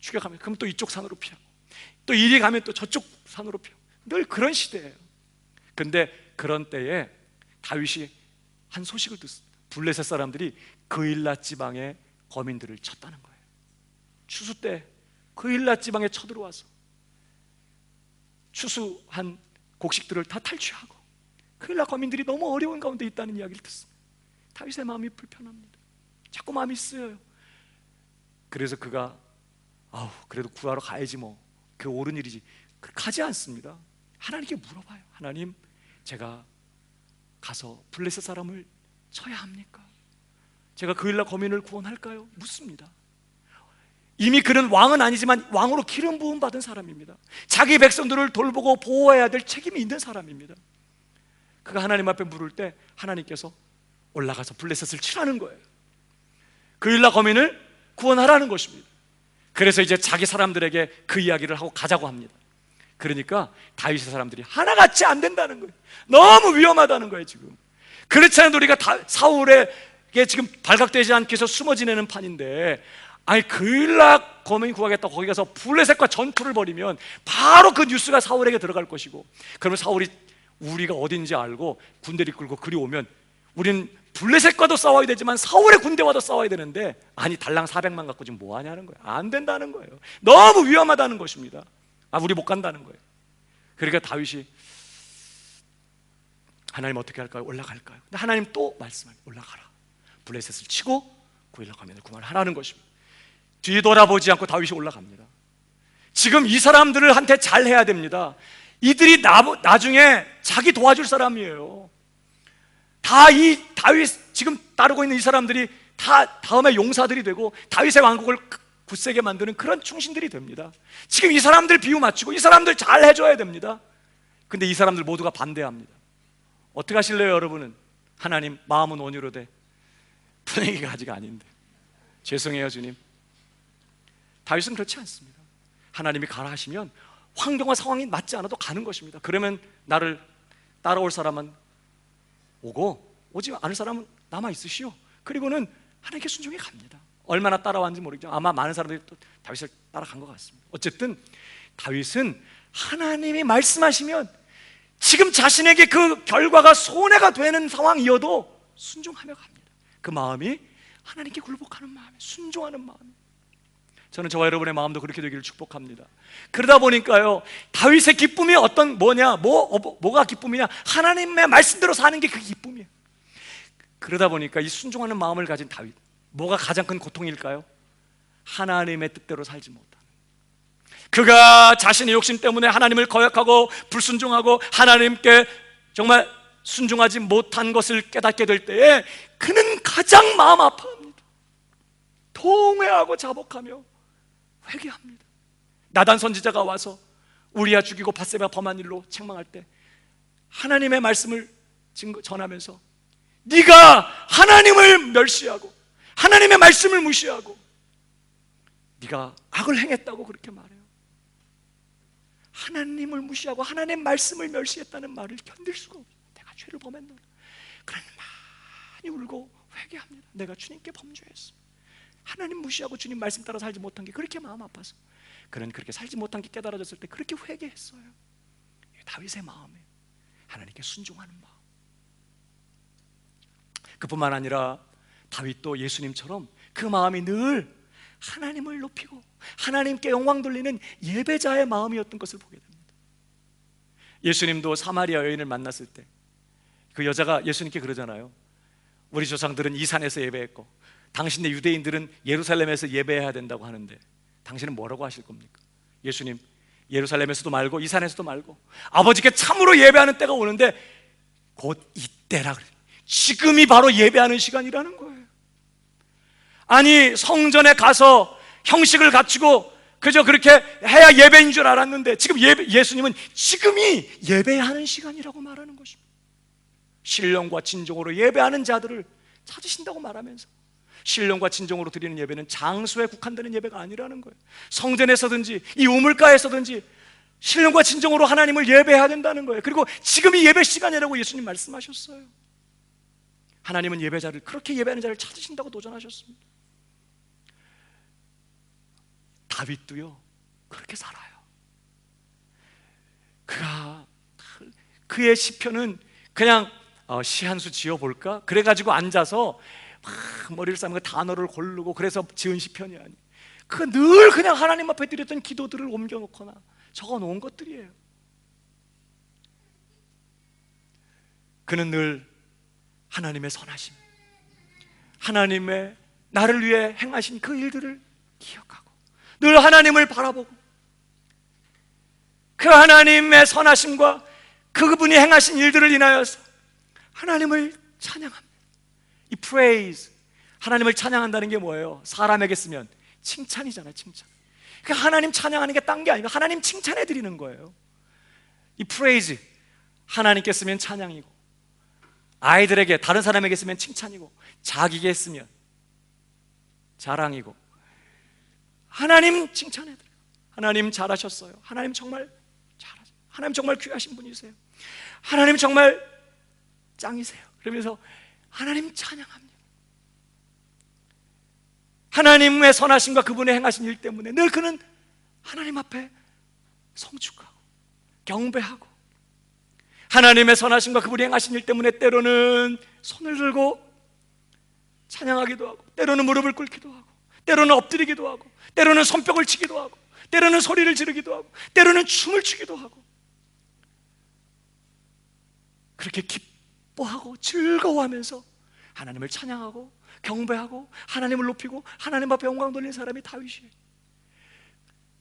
추격하면, 그럼 또 이쪽 산으로 피하고, 또 이리 가면 또 저쪽 산으로 피하고, 늘 그런 시대예요. 근데 그런 때에 다윗이 한 소식을 듣습니다. 블레셋 사람들이 그일랏 지방의 거민들을 쳤다는 거예요. 추수 때 그일랏 지방에 쳐들어와서 추수한 곡식들을 다 탈취하고 그일랏 거민들이 너무 어려운 가운데 있다는 이야기를 듣습니다. 다윗의 마음이 불편합니다. 자꾸 마음이 쓰여요. 그래서 그가 그래도 구하러 가야지 뭐, 그 옳은 일이지, 가지 않습니다. 하나님께 물어봐요. 하나님, 제가 가서 블레셋 사람을 쳐야 합니까? 제가 그일랏 거민을 구원할까요? 묻습니다. 이미 그는 왕은 아니지만 왕으로 기름 부음 받은 사람입니다. 자기 백성들을 돌보고 보호해야 될 책임이 있는 사람입니다. 그가 하나님 앞에 물을 때 하나님께서 올라가서 블레셋을 치라는 거예요. 그일랏 거민을 구원하라는 것입니다. 그래서 이제 자기 사람들에게 그 이야기를 하고 가자고 합니다. 그러니까 다윗의 사람들이 하나같이 안 된다는 거예요. 너무 위험하다는 거예요. 지금 그렇지 않은 우리가 사울에게 지금 발각되지 않기 위해서 숨어 지내는 판인데, 아니 그일락 거민 구하겠다 거기 가서 블레셋과 전투를 벌이면 바로 그 뉴스가 사울에게 들어갈 것이고, 그러면 사울이 우리가 어딘지 알고 군대를 이끌고 그리 오면 우리는 블레셋과도 싸워야 되지만 사울의 군대와도 싸워야 되는데, 아니 달랑 400만 갖고 지금 뭐 하냐는 거예요. 안 된다는 거예요. 너무 위험하다는 것입니다. 우리 못 간다는 거예요. 그러니까 다윗이 하나님 어떻게 할까요? 올라갈까요? 근데 하나님 또 말씀하세요. 올라가라. 블레셋을 치고 그일락 거민을 구원하라는 것입니다. 뒤돌아보지 않고 다윗이 올라갑니다. 지금 이 사람들을 한테 잘해야 됩니다. 이들이 나중에 자기 도와줄 사람이에요. 다 이 다윗 지금 따르고 있는 이 사람들이 다 다음에 용사들이 되고 다윗의 왕국을 굳세게 만드는 그런 충신들이 됩니다. 지금 이 사람들 비유 맞추고 이 사람들 잘 해줘야 됩니다. 근데 이 사람들 모두가 반대합니다. 어떻게 하실래요 여러분은? 하나님, 마음은 온유로 돼. 분위기가 아직 아닌데. 죄송해요 주님. 다윗은 그렇지 않습니다. 하나님이 가라 하시면 환경과 상황이 맞지 않아도 가는 것입니다. 그러면 나를 따라올 사람은 오고, 오지 않을 사람은 남아 있으시오. 그리고는 하나님께 순종해 갑니다. 얼마나 따라왔는지 모르겠죠. 아마 많은 사람들이 또 다윗을 따라간 것 같습니다. 어쨌든 다윗은 하나님이 말씀하시면 지금 자신에게 그 결과가 손해가 되는 상황이어도 순종하며 갑니다. 그 마음이 하나님께 굴복하는 마음이, 순종하는 마음이. 저는 저와 여러분의 마음도 그렇게 되기를 축복합니다. 그러다 보니까요, 다윗의 기쁨이 뭐가 기쁨이냐? 하나님의 말씀대로 사는 게 그 기쁨이에요. 그러다 보니까 이 순종하는 마음을 가진 다윗, 뭐가 가장 큰 고통일까요? 하나님의 뜻대로 살지 못하는, 그가 자신의 욕심 때문에 하나님을 거역하고 불순종하고 하나님께 정말 순종하지 못한 것을 깨닫게 될 때에 그는 가장 마음 아파합니다. 통회하고 자복하며 회개합니다. 나단 선지자가 와서 우리야 죽이고 밧세바 범한 일로 책망할 때 하나님의 말씀을 전하면서 네가 하나님을 멸시하고 하나님의 말씀을 무시하고 네가 악을 행했다고 그렇게 말해요. 하나님을 무시하고 하나님의 말씀을 멸시했다는 말을 견딜 수가 없어요. 내가 죄를 범했노라. 그러니 많이 울고 회개합니다. 내가 주님께 범죄했어. 하나님 무시하고 주님 말씀 따라 살지 못한 게 그렇게 마음 아파서, 그는 그렇게 살지 못한 게 깨달아졌을 때 그렇게 회개했어요. 다윗의 마음에 하나님께 순종하는 마음. 그뿐만 아니라 다윗도 예수님처럼 그 마음이 늘 하나님을 높이고 하나님께 영광 돌리는 예배자의 마음이었던 것을 보게 됩니다. 예수님도 사마리아 여인을 만났을 때 그 여자가 예수님께 그러잖아요. 우리 조상들은 이 산에서 예배했고 당신네 유대인들은 예루살렘에서 예배해야 된다고 하는데 당신은 뭐라고 하실 겁니까? 예수님, 예루살렘에서도 말고 이 산에서도 말고 아버지께 참으로 예배하는 때가 오는데 곧 이때라 그래요. 지금이 바로 예배하는 시간이라는 거예요. 아니 성전에 가서 형식을 갖추고 그저 그렇게 해야 예배인 줄 알았는데 지금 예수님은 지금이 예배하는 시간이라고 말하는 것입니다. 신령과 진정으로 예배하는 자들을 찾으신다고 말하면서 신령과 진정으로 드리는 예배는 장소에 국한되는 예배가 아니라는 거예요. 성전에서든지 이 우물가에서든지 신령과 진정으로 하나님을 예배해야 된다는 거예요. 그리고 지금이 예배 시간이라고 예수님 말씀하셨어요. 하나님은 예배자를, 그렇게 예배하는 자를 찾으신다고 도전하셨습니다. 다윗도요 그렇게 살아요. 그의 시편은 그냥 시 한 수 지어볼까? 그래가지고 앉아서 막 머리를 싸매고 단어를 고르고 그래서 지은 시편이 아니에요. 늘 그냥 하나님 앞에 드렸던 기도들을 옮겨놓거나 적어놓은 것들이에요. 그는 늘 하나님의 선하심, 하나님의 나를 위해 행하신 그 일들을 기억하고 늘 하나님을 바라보고 그 하나님의 선하심과 그분이 행하신 일들을 인하여서 하나님을 찬양합니다. 이 praise, 하나님을 찬양한다는 게 뭐예요? 사람에게 쓰면 칭찬이잖아요. 칭찬. 그러니까 하나님 찬양하는 게 딴 게 아니고 하나님 칭찬해 드리는 거예요. 이 praise, 하나님께 쓰면 찬양이고, 아이들에게, 다른 사람에게 쓰면 칭찬이고, 자기에게 쓰면 자랑이고, 하나님 칭찬해 드려요. 하나님 잘하셨어요. 하나님 정말 잘하세요. 하나님 정말 귀하신 분이세요. 하나님 정말 짱이세요. 그러면서 하나님 찬양합니다. 하나님의 선하심과 그분의 행하신 일 때문에 늘 그는 하나님 앞에 성축하고 경배하고, 하나님의 선하심과 그분이 행하신 일 때문에 때로는 손을 들고 찬양하기도 하고, 때로는 무릎을 꿇기도 하고, 때로는 엎드리기도 하고, 때로는 손뼉을 치기도 하고, 때로는 소리를 지르기도 하고, 때로는 춤을 추기도 하고, 그렇게 기뻐하고 즐거워하면서 하나님을 찬양하고 경배하고 하나님을 높이고 하나님 앞에 영광 돌리는 사람이 다윗이에요.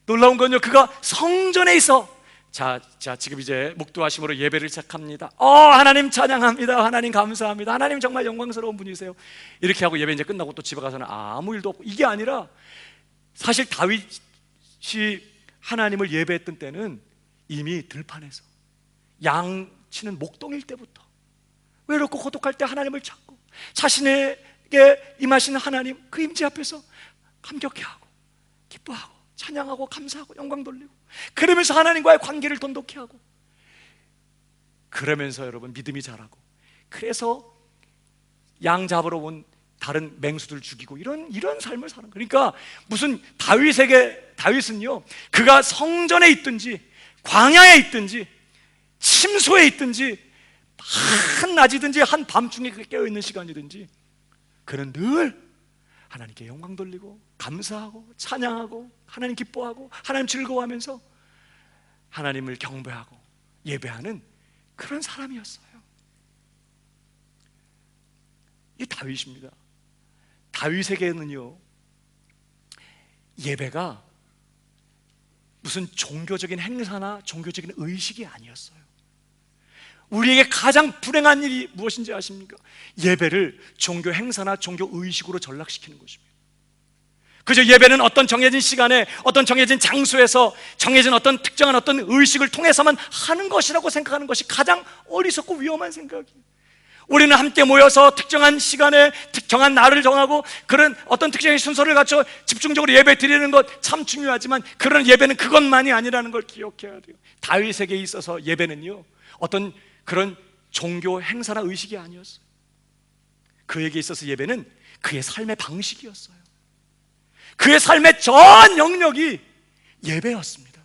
놀라운 건요, 그가 성전에 있어 자 지금 이제 묵두하심으로 예배를 시작합니다. 하나님 찬양합니다. 하나님 감사합니다. 하나님 정말 영광스러운 분이세요. 이렇게 하고 예배 이제 끝나고 또 집에 가서는 아무 일도 없고, 이게 아니라 사실 다윗이 하나님을 예배했던 때는 이미 들판에서 양 치는 목동일 때부터 외롭고 고독할 때 하나님을 찾고 자신에게 임하시는 하나님 그 임재 앞에서 감격해하고 기뻐하고 찬양하고 감사하고 영광 돌리고, 그러면서 하나님과의 관계를 돈독히 하고, 그러면서 여러분 믿음이 자라고, 그래서 양 잡으러 온 다른 맹수들 죽이고 이런 삶을 사는 거예요. 그러니까 무슨 다윗은요, 그가 성전에 있든지 광야에 있든지 침소에 있든지 한낮이든지 한밤중에 깨어있는 시간이든지 그는 늘 하나님께 영광 돌리고 감사하고 찬양하고 하나님 기뻐하고 하나님 즐거워하면서 하나님을 경배하고 예배하는 그런 사람이었어요. 이 다윗입니다. 다윗에게는요, 예배가 무슨 종교적인 행사나 종교적인 의식이 아니었어요. 우리에게 가장 불행한 일이 무엇인지 아십니까? 예배를 종교 행사나 종교 의식으로 전락시키는 것입니다. 그저 예배는 어떤 정해진 시간에 어떤 정해진 장소에서 정해진 어떤 특정한 어떤 의식을 통해서만 하는 것이라고 생각하는 것이 가장 어리석고 위험한 생각이에요. 우리는 함께 모여서 특정한 시간에 특정한 날을 정하고 그런 어떤 특정의 순서를 갖춰 집중적으로 예배 드리는 것 참 중요하지만, 그런 예배는 그것만이 아니라는 걸 기억해야 돼요. 다윗에게 있어서 예배는요, 어떤 그런 종교 행사나 의식이 아니었어요. 그에게 있어서 예배는 그의 삶의 방식이었어요. 그의 삶의 전 영역이 예배였습니다.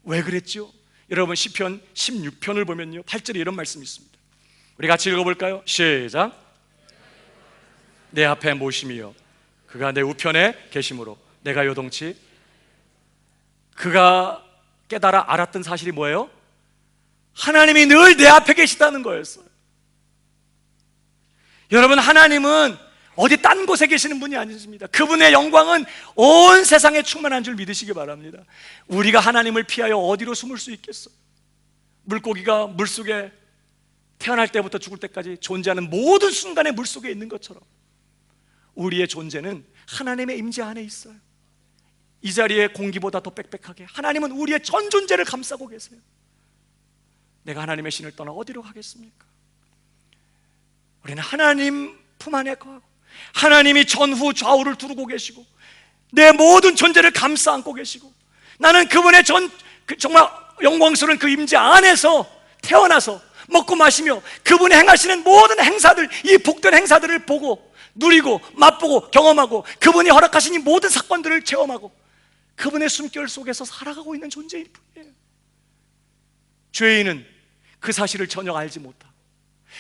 왜 그랬죠? 여러분 시편 16편을 보면요, 8절에 이런 말씀이 있습니다. 우리 같이 읽어볼까요? 시작. 내 앞에 모심이여 그가 내 우편에 계심으로 내가 요동치. 그가 깨달아 알았던 사실이 뭐예요? 하나님이 늘 내 앞에 계시다는 거였어요. 여러분, 하나님은 어디 딴 곳에 계시는 분이 아니십니다. 그분의 영광은 온 세상에 충만한 줄 믿으시기 바랍니다. 우리가 하나님을 피하여 어디로 숨을 수 있겠어요? 물고기가 물속에 태어날 때부터 죽을 때까지 존재하는 모든 순간에 물속에 있는 것처럼 우리의 존재는 하나님의 임재 안에 있어요. 이 자리에 공기보다 더 빽빽하게 하나님은 우리의 전 존재를 감싸고 계세요. 내가 하나님의 신을 떠나 어디로 가겠습니까? 우리는 하나님 품 안에 거하고 하나님이 전후 좌우를 두르고 계시고 내 모든 존재를 감싸 안고 계시고 나는 그분의 정말 영광스러운 그 임재 안에서 태어나서 먹고 마시며 그분이 행하시는 모든 행사들, 이 복된 행사들을 보고 누리고 맛보고 경험하고 그분이 허락하신 이 모든 사건들을 체험하고 그분의 숨결 속에서 살아가고 있는 존재일 뿐이에요. 죄인은 그 사실을 전혀 알지 못하고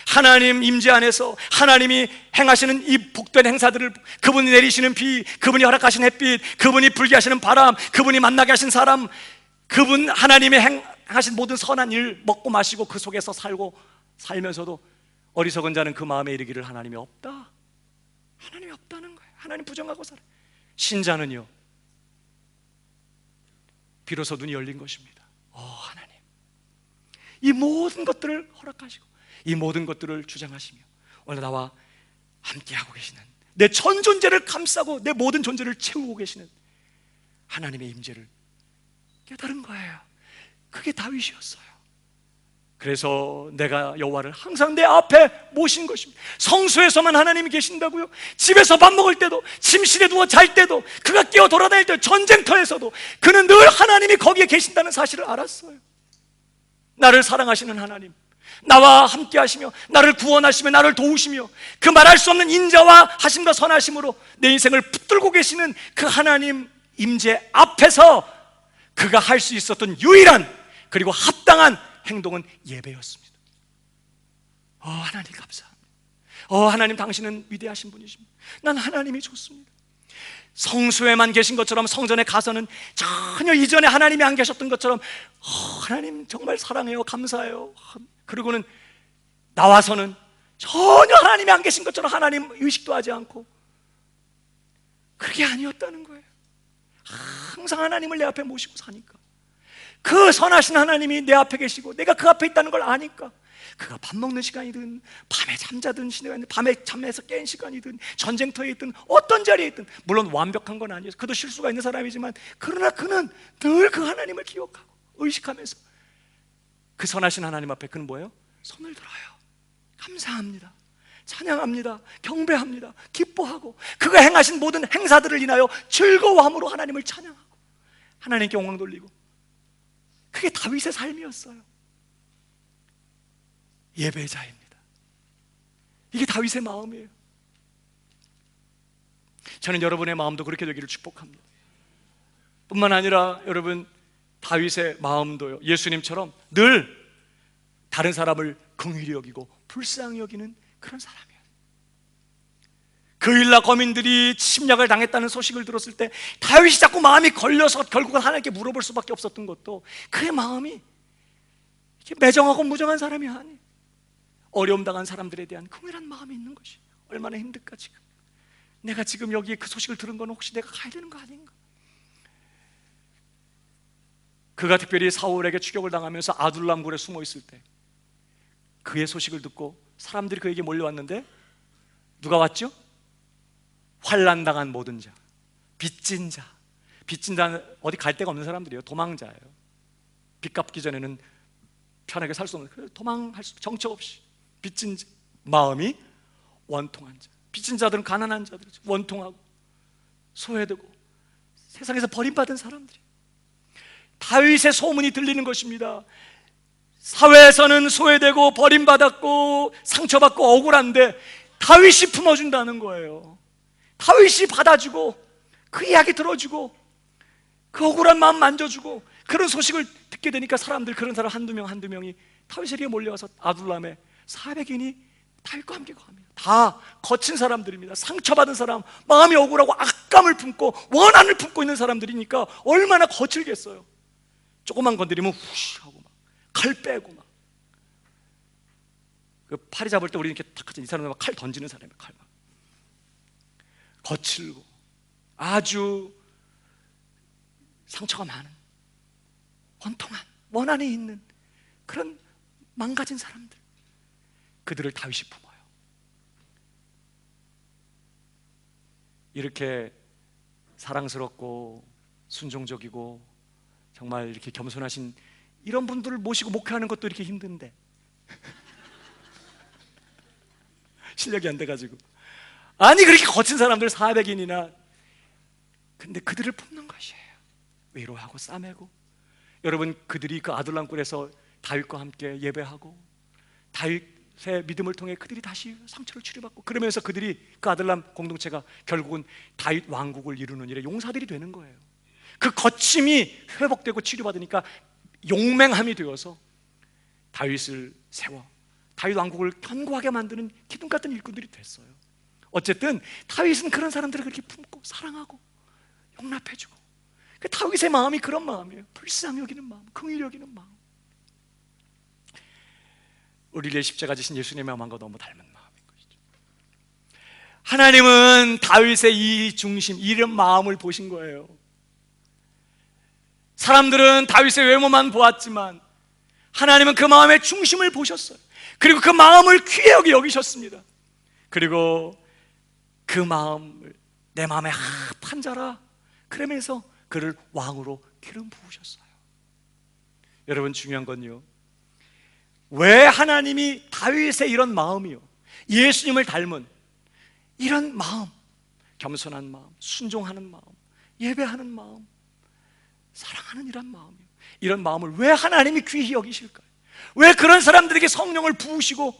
하나님 임재 안에서 하나님이 행하시는 이 복된 행사들을, 그분이 내리시는 비, 그분이 허락하신 햇빛, 그분이 불게 하시는 바람, 그분이 만나게 하신 사람, 그분 하나님이 행하신 모든 선한 일 먹고 마시고 그 속에서 살면서도 어리석은 자는 그 마음에 이르기를 하나님이 없다, 하나님이 없다는 거예요. 하나님 부정하고 살아요. 신자는요 비로소 눈이 열린 것입니다. 하나님 이 모든 것들을 허락하시고 이 모든 것들을 주장하시며 오늘 나와 함께하고 계시는, 내 전 존재를 감싸고 내 모든 존재를 채우고 계시는 하나님의 임재를 깨달은 거예요. 그게 다윗이었어요. 그래서 내가 여호와를 항상 내 앞에 모신 것입니다. 성소에서만 하나님이 계신다고요? 집에서 밥 먹을 때도, 침실에 누워 잘 때도, 그가 끼어 돌아다닐 때, 전쟁터에서도 그는 늘 하나님이 거기에 계신다는 사실을 알았어요. 나를 사랑하시는 하나님, 나와 함께 하시며 나를 구원하시며 나를 도우시며 그 말할 수 없는 인자와 하심과 선하심으로 내 인생을 붙들고 계시는 그 하나님 임재 앞에서 그가 할 수 있었던 유일한 그리고 합당한 행동은 예배였습니다. 하나님 감사합니다. 하나님 당신은 위대하신 분이십니다. 난 하나님이 좋습니다. 성소에만 계신 것처럼 성전에 가서는 전혀 이전에 하나님이 안 계셨던 것처럼 하나님 정말 사랑해요, 감사해요. 그리고는 나와서는 전혀 하나님이 안 계신 것처럼 하나님 의식도 하지 않고, 그게 아니었다는 거예요. 항상 하나님을 내 앞에 모시고 사니까, 그 선하신 하나님이 내 앞에 계시고 내가 그 앞에 있다는 걸 아니까, 그가 밥 먹는 시간이든 밤에 잠자든 시간이든 밤에 잠에서 깬 시간이든 전쟁터에 있든 어떤 자리에 있든, 물론 완벽한 건 아니에요. 그도 실수가 있는 사람이지만 그러나 그는 늘 그 하나님을 기억하고 의식하면서 그 선하신 하나님 앞에 그는 뭐예요? 손을 들어요. 감사합니다, 찬양합니다, 경배합니다, 기뻐하고 그가 행하신 모든 행사들을 인하여 즐거워함으로 하나님을 찬양하고 하나님께 영광 돌리고, 그게 다윗의 삶이었어요. 예배자입니다. 이게 다윗의 마음이에요. 저는 여러분의 마음도 그렇게 되기를 축복합니다. 뿐만 아니라 여러분, 다윗의 마음도요, 예수님처럼 늘 다른 사람을 긍휼히 여기고 불쌍히 여기는 그런 사람이에요. 그일라 거민들이 침략을 당했다는 소식을 들었을 때 다윗이 자꾸 마음이 걸려서 결국은 하나님께 물어볼 수밖에 없었던 것도, 그의 마음이 이렇게 매정하고 무정한 사람이 아니에요. 어려움 당한 사람들에 대한 긍휼한 마음이 있는 것이 얼마나 힘들까. 지금 내가 지금 여기에 그 소식을 들은 건 혹시 내가 가야 되는 거 아닌가. 그가 특별히 사울에게 추격을 당하면서 아둘람 굴에 숨어 있을 때 그의 소식을 듣고 사람들이 그에게 몰려왔는데 누가 왔죠? 환난 당한 모든 자, 빚진 자. 빚진 자는 어디 갈 데가 없는 사람들이에요. 도망자예요. 빚 갚기 전에는 편하게 살 수 없는, 도망할 수, 정처 없이 빚진 자, 마음이 원통한 자. 빚진 자들은 가난한 자들이죠. 원통하고 소외되고 세상에서 버림받은 사람들이. 다윗의 소문이 들리는 것입니다. 사회에서는 소외되고 버림받았고 상처받고 억울한데 다윗이 품어준다는 거예요. 다윗이 받아주고 그 이야기 들어주고 그 억울한 마음 만져주고, 그런 소식을 듣게 되니까 사람들, 그런 사람 한두 명이 다윗에게 몰려와서 아둘람에 400인이 다윗과 함께 거합니다. 다 거친 사람들입니다. 상처받은 사람, 마음이 억울하고 악감을 품고 원한을 품고 있는 사람들이니까 얼마나 거칠겠어요. 조금만 건드리면 후시 하고 막 칼 빼고 막, 그 파리 잡을 때 우리 이렇게 탁 하지, 이 사람은 막 칼 던지는 사람이에요. 칼 막 거칠고 아주 상처가 많은, 원통한, 원한이 있는 그런 망가진 사람들, 그들을 다윗이 품어요. 이렇게 사랑스럽고 순종적이고 정말 이렇게 겸손하신 이런 분들을 모시고 목회하는 것도 이렇게 힘든데 실력이 안 돼가지고 아니 그렇게 거친 사람들 400인이나. 근데 그들을 품는 것이에요. 위로하고 싸매고. 여러분, 그들이 그 아둘람굴에서 다윗과 함께 예배하고 다윗의 믿음을 통해 그들이 다시 상처를 치료받고, 그러면서 그들이, 그 아둘람 공동체가 결국은 다윗 왕국을 이루는 일에 용사들이 되는 거예요. 그 거침이 회복되고 치료받으니까 용맹함이 되어서 다윗을 세워 다윗 왕국을 견고하게 만드는 기둥 같은 일꾼들이 됐어요. 어쨌든 다윗은 그런 사람들을 그렇게 품고 사랑하고 용납해주고, 그 다윗의 마음이 그런 마음이에요. 불쌍히 여기는 마음, 긍휼히 여기는 마음. 우리를 십자가 지신 예수님의 마음과 너무 닮은 마음인 것이죠. 하나님은 다윗의 이 중심, 이런 마음을 보신 거예요. 사람들은 다윗의 외모만 보았지만 하나님은 그 마음의 중심을 보셨어요. 그리고 그 마음을 귀하게 여기셨습니다. 그리고 그 마음을 내 마음에 합한 자라, 그러면서 그를 왕으로 기름 부으셨어요. 여러분, 중요한 건요, 왜 하나님이 다윗의 이런 마음이요, 예수님을 닮은 이런 마음, 겸손한 마음, 순종하는 마음, 예배하는 마음, 사랑하는 이런 마음이요, 이런 마음을 왜 하나님이 귀히 여기실까요? 왜 그런 사람들에게 성령을 부으시고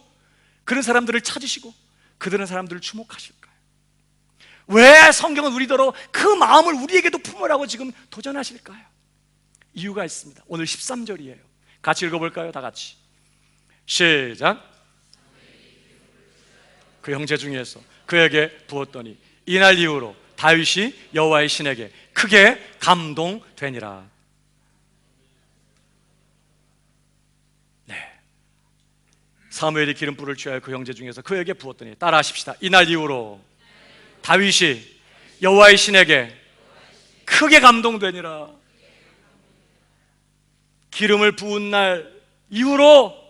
그런 사람들을 찾으시고 그런 사람들을 주목하실까요? 왜 성경은 우리더러 그 마음을 우리에게도 품으라고 지금 도전하실까요? 이유가 있습니다. 오늘 13절이에요. 같이 읽어볼까요? 다 같이 시작. 그 형제 중에서 그에게 부었더니 이날 이후로 다윗이 여호와의 신에게 크게 감동되니라. 네, 사무엘이 기름불을 취하여 그 형제 중에서 그에게 부었더니, 따라 하십시다. 이날 이후로 다윗이 여호와의 신에게 크게 감동되니라. 기름을 부은 날 이후로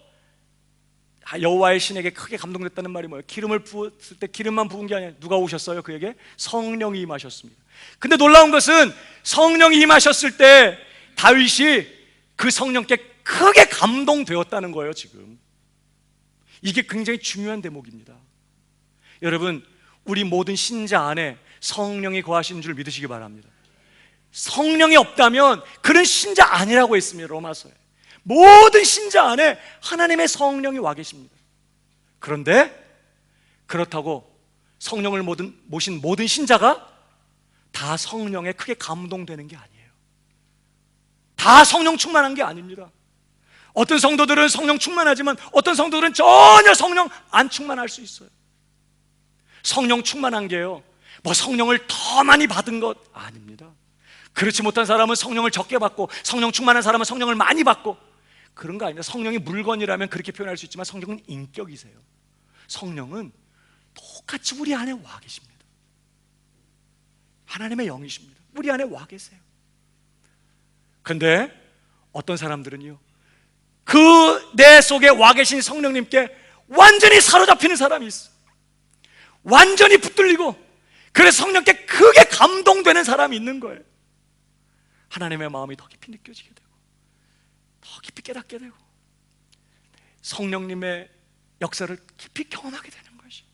여호와의 신에게 크게 감동됐다는 말이 뭐예요? 기름을 부었을 때 기름만 부은 게 아니라 누가 오셨어요? 그에게 성령이 임하셨습니다. 근데 놀라운 것은 성령이 임하셨을 때 다윗이 그 성령께 크게 감동되었다는 거예요. 지금 이게 굉장히 중요한 대목입니다. 여러분, 우리 모든 신자 안에 성령이 거하시는 줄 믿으시기 바랍니다. 성령이 없다면 그런 신자 아니라고 했습니다. 로마서에 모든 신자 안에 하나님의 성령이 와 계십니다. 그런데 그렇다고 성령을 모신 모든 신자가 다 성령에 크게 감동되는 게 아니에요. 다 성령 충만한 게 아닙니다. 어떤 성도들은 성령 충만하지만 어떤 성도들은 전혀 성령 안 충만할 수 있어요. 성령 충만한 게요, 뭐 성령을 더 많이 받은 것 아닙니다. 그렇지 못한 사람은 성령을 적게 받고, 성령 충만한 사람은 성령을 많이 받고, 그런 거 아닙니다. 성령이 물건이라면 그렇게 표현할 수 있지만 성령은 인격이세요. 성령은 똑같이 우리 안에 와 계십니다. 하나님의 영이십니다. 우리 안에 와 계세요. 근데 어떤 사람들은요, 그 내 속에 와 계신 성령님께 완전히 사로잡히는 사람이 있어요. 완전히 붙들리고, 그래서 성령께 크게 감동되는 사람이 있는 거예요. 하나님의 마음이 더 깊이 느껴지게 되고 더 깊이 깨닫게 되고 성령님의 역사를 깊이 경험하게 되는 것이.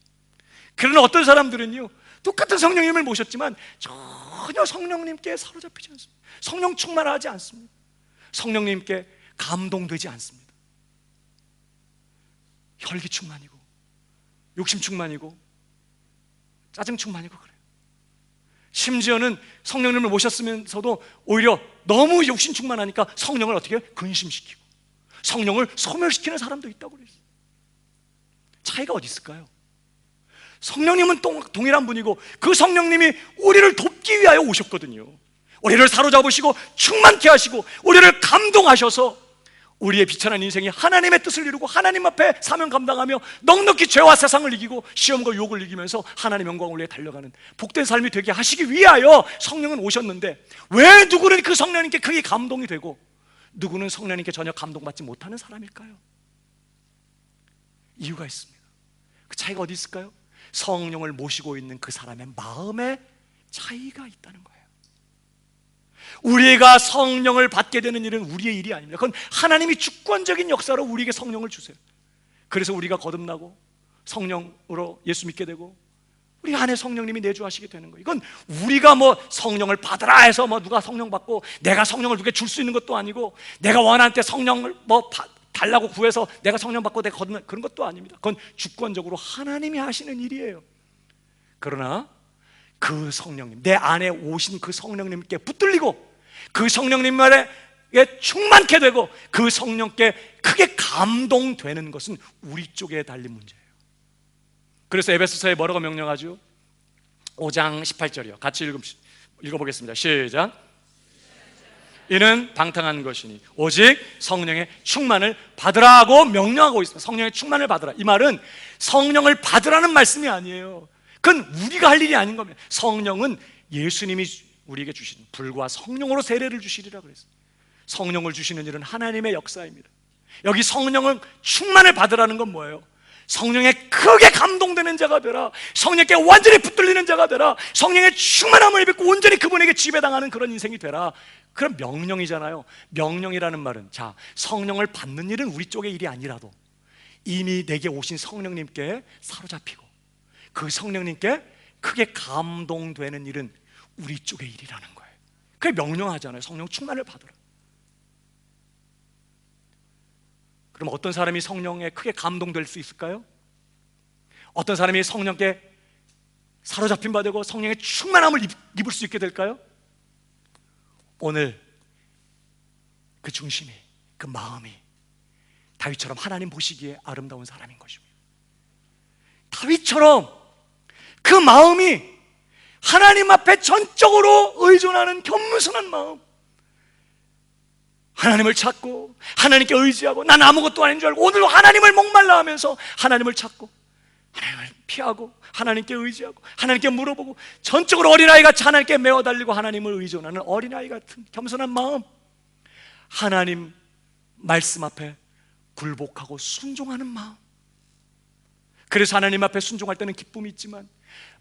그러나 어떤 사람들은요, 똑같은 성령님을 모셨지만 전혀 성령님께 사로잡히지 않습니다. 성령 충만하지 않습니다. 성령님께 감동되지 않습니다. 혈기 충만이고 욕심 충만이고 짜증 충만이고 그래요. 심지어는 성령님을 모셨으면서도 오히려 너무 욕심 충만하니까 성령을 어떻게 해요? 근심시키고 성령을 소멸시키는 사람도 있다고 그랬어요. 차이가 어디 있을까요? 성령님은 동일한 분이고 그 성령님이 우리를 돕기 위하여 오셨거든요. 우리를 사로잡으시고 충만케 하시고 우리를 감동하셔서 우리의 비천한 인생이 하나님의 뜻을 이루고 하나님 앞에 사명 감당하며 넉넉히 죄와 세상을 이기고 시험과 유혹을 이기면서 하나님 영광을 위해 달려가는 복된 삶이 되게 하시기 위하여 성령은 오셨는데, 왜 누구는 그 성령님께 크게 감동이 되고 누구는 성령님께 전혀 감동받지 못하는 사람일까요? 이유가 있습니다. 그 차이가 어디 있을까요? 성령을 모시고 있는 그 사람의 마음에 차이가 있다는 거예요. 우리가 성령을 받게 되는 일은 우리의 일이 아닙니다. 그건 하나님이 주권적인 역사로 우리에게 성령을 주세요. 그래서 우리가 거듭나고 성령으로 예수 믿게 되고 우리 안에 성령님이 내주하시게 되는 거예요. 이건 우리가 뭐 성령을 받으라 해서 뭐 누가 성령 받고 내가 성령을 누구에게 줄 수 있는 것도 아니고 내가 원할 때 성령을 뭐 달라고 구해서 내가 성령 받고 내가 거두는 그런 것도 아닙니다. 그건 주권적으로 하나님이 하시는 일이에요. 그러나 그 성령님, 내 안에 오신 그 성령님께 붙들리고 그 성령님 말에 충만케 되고 그 성령께 크게 감동되는 것은 우리 쪽에 달린 문제예요. 그래서 에베소서에 뭐라고 명령하죠? 5장 18절이요. 같이 읽어보겠습니다. 시작. 이는 방탕한 것이니 오직 성령의 충만을 받으라 하고 명령하고 있습니다. 성령의 충만을 받으라. 이 말은 성령을 받으라는 말씀이 아니에요. 그건 우리가 할 일이 아닌 겁니다. 성령은 예수님이 우리에게 주시는 불과 성령으로 세례를 주시리라 그랬어요. 성령을 주시는 일은 하나님의 역사입니다. 여기 성령은 충만을 받으라는 건 뭐예요? 성령에 크게 감동되는 자가 되라. 성령께 완전히 붙들리는 자가 되라. 성령의 충만함을 입고 온전히 그분에게 지배당하는 그런 인생이 되라. 그런 명령이잖아요. 명령이라는 말은, 자, 성령을 받는 일은 우리 쪽의 일이 아니라도 이미 내게 오신 성령님께 사로잡히고 그 성령님께 크게 감동되는 일은 우리 쪽의 일이라는 거예요. 그게 명령하잖아요. 성령 충만을 받으라. 그럼 어떤 사람이 성령에 크게 감동될 수 있을까요? 어떤 사람이 성령께 사로잡힌 바 되고 성령의 충만함을 입을 수 있게 될까요? 오늘 그 중심이, 그 마음이 다윗처럼 하나님 보시기에 아름다운 사람인 것입니다. 다윗처럼 그 마음이 하나님 앞에 전적으로 의존하는 겸손한 마음, 하나님을 찾고 하나님께 의지하고 난 아무것도 아닌 줄 알고 오늘도 하나님을 목말라 하면서 하나님을 찾고 하나님을 피하고 하나님께 의지하고 하나님께 물어보고 전적으로 어린아이 같이 하나님께 매어 달리고 하나님을 의존하는 어린아이 같은 겸손한 마음, 하나님 말씀 앞에 굴복하고 순종하는 마음. 그래서 하나님 앞에 순종할 때는 기쁨이 있지만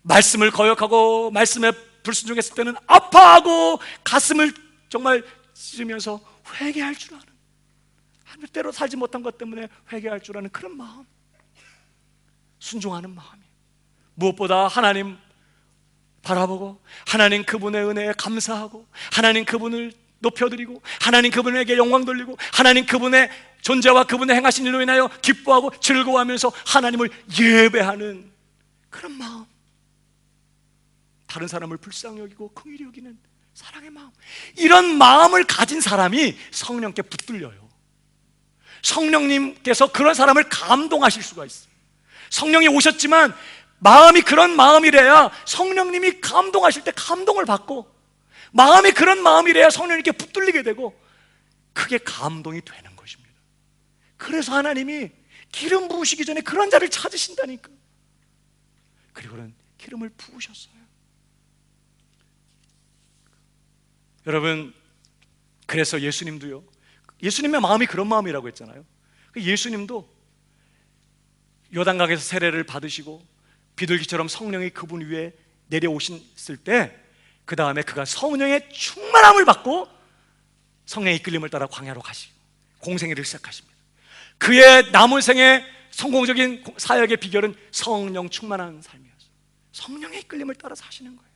말씀을 거역하고 말씀에 불순종했을 때는 아파하고 가슴을 정말 찢으면서 회개할 줄 아는, 한 때로 살지 못한 것 때문에 회개할 줄 아는 그런 마음, 순종하는 마음이 무엇보다 하나님 바라보고 하나님 그분의 은혜에 감사하고 하나님 그분을 높여드리고 하나님 그분에게 영광 돌리고 하나님 그분의 존재와 그분의 행하신 일로 인하여 기뻐하고 즐거워하면서 하나님을 예배하는 그런 마음, 다른 사람을 불쌍히 여기고 긍휼히 여기는 사랑의 마음, 이런 마음을 가진 사람이 성령께 붙들려요. 성령님께서 그런 사람을 감동하실 수가 있어요. 성령이 오셨지만 마음이 그런 마음이래야 성령님이 감동하실 때 감동을 받고, 마음이 그런 마음이래야 성령님께 붙들리게 되고 크게 감동이 되는 것입니다. 그래서 하나님이 기름 부으시기 전에 그런 자를 찾으신다니까. 그리고는 기름을 부으셨어요. 여러분, 그래서 예수님도요, 예수님의 마음이 그런 마음이라고 했잖아요. 예수님도 요단강에서 세례를 받으시고 비둘기처럼 성령이 그분 위에 내려오셨을 때 그 다음에 그가 성령의 충만함을 받고 성령의 이끌림을 따라 광야로 가시고 공생애를 시작하십니다. 그의 남은 생의 성공적인 사역의 비결은 성령 충만한 삶이었어요. 성령의 이끌림을 따라 사시는 거예요.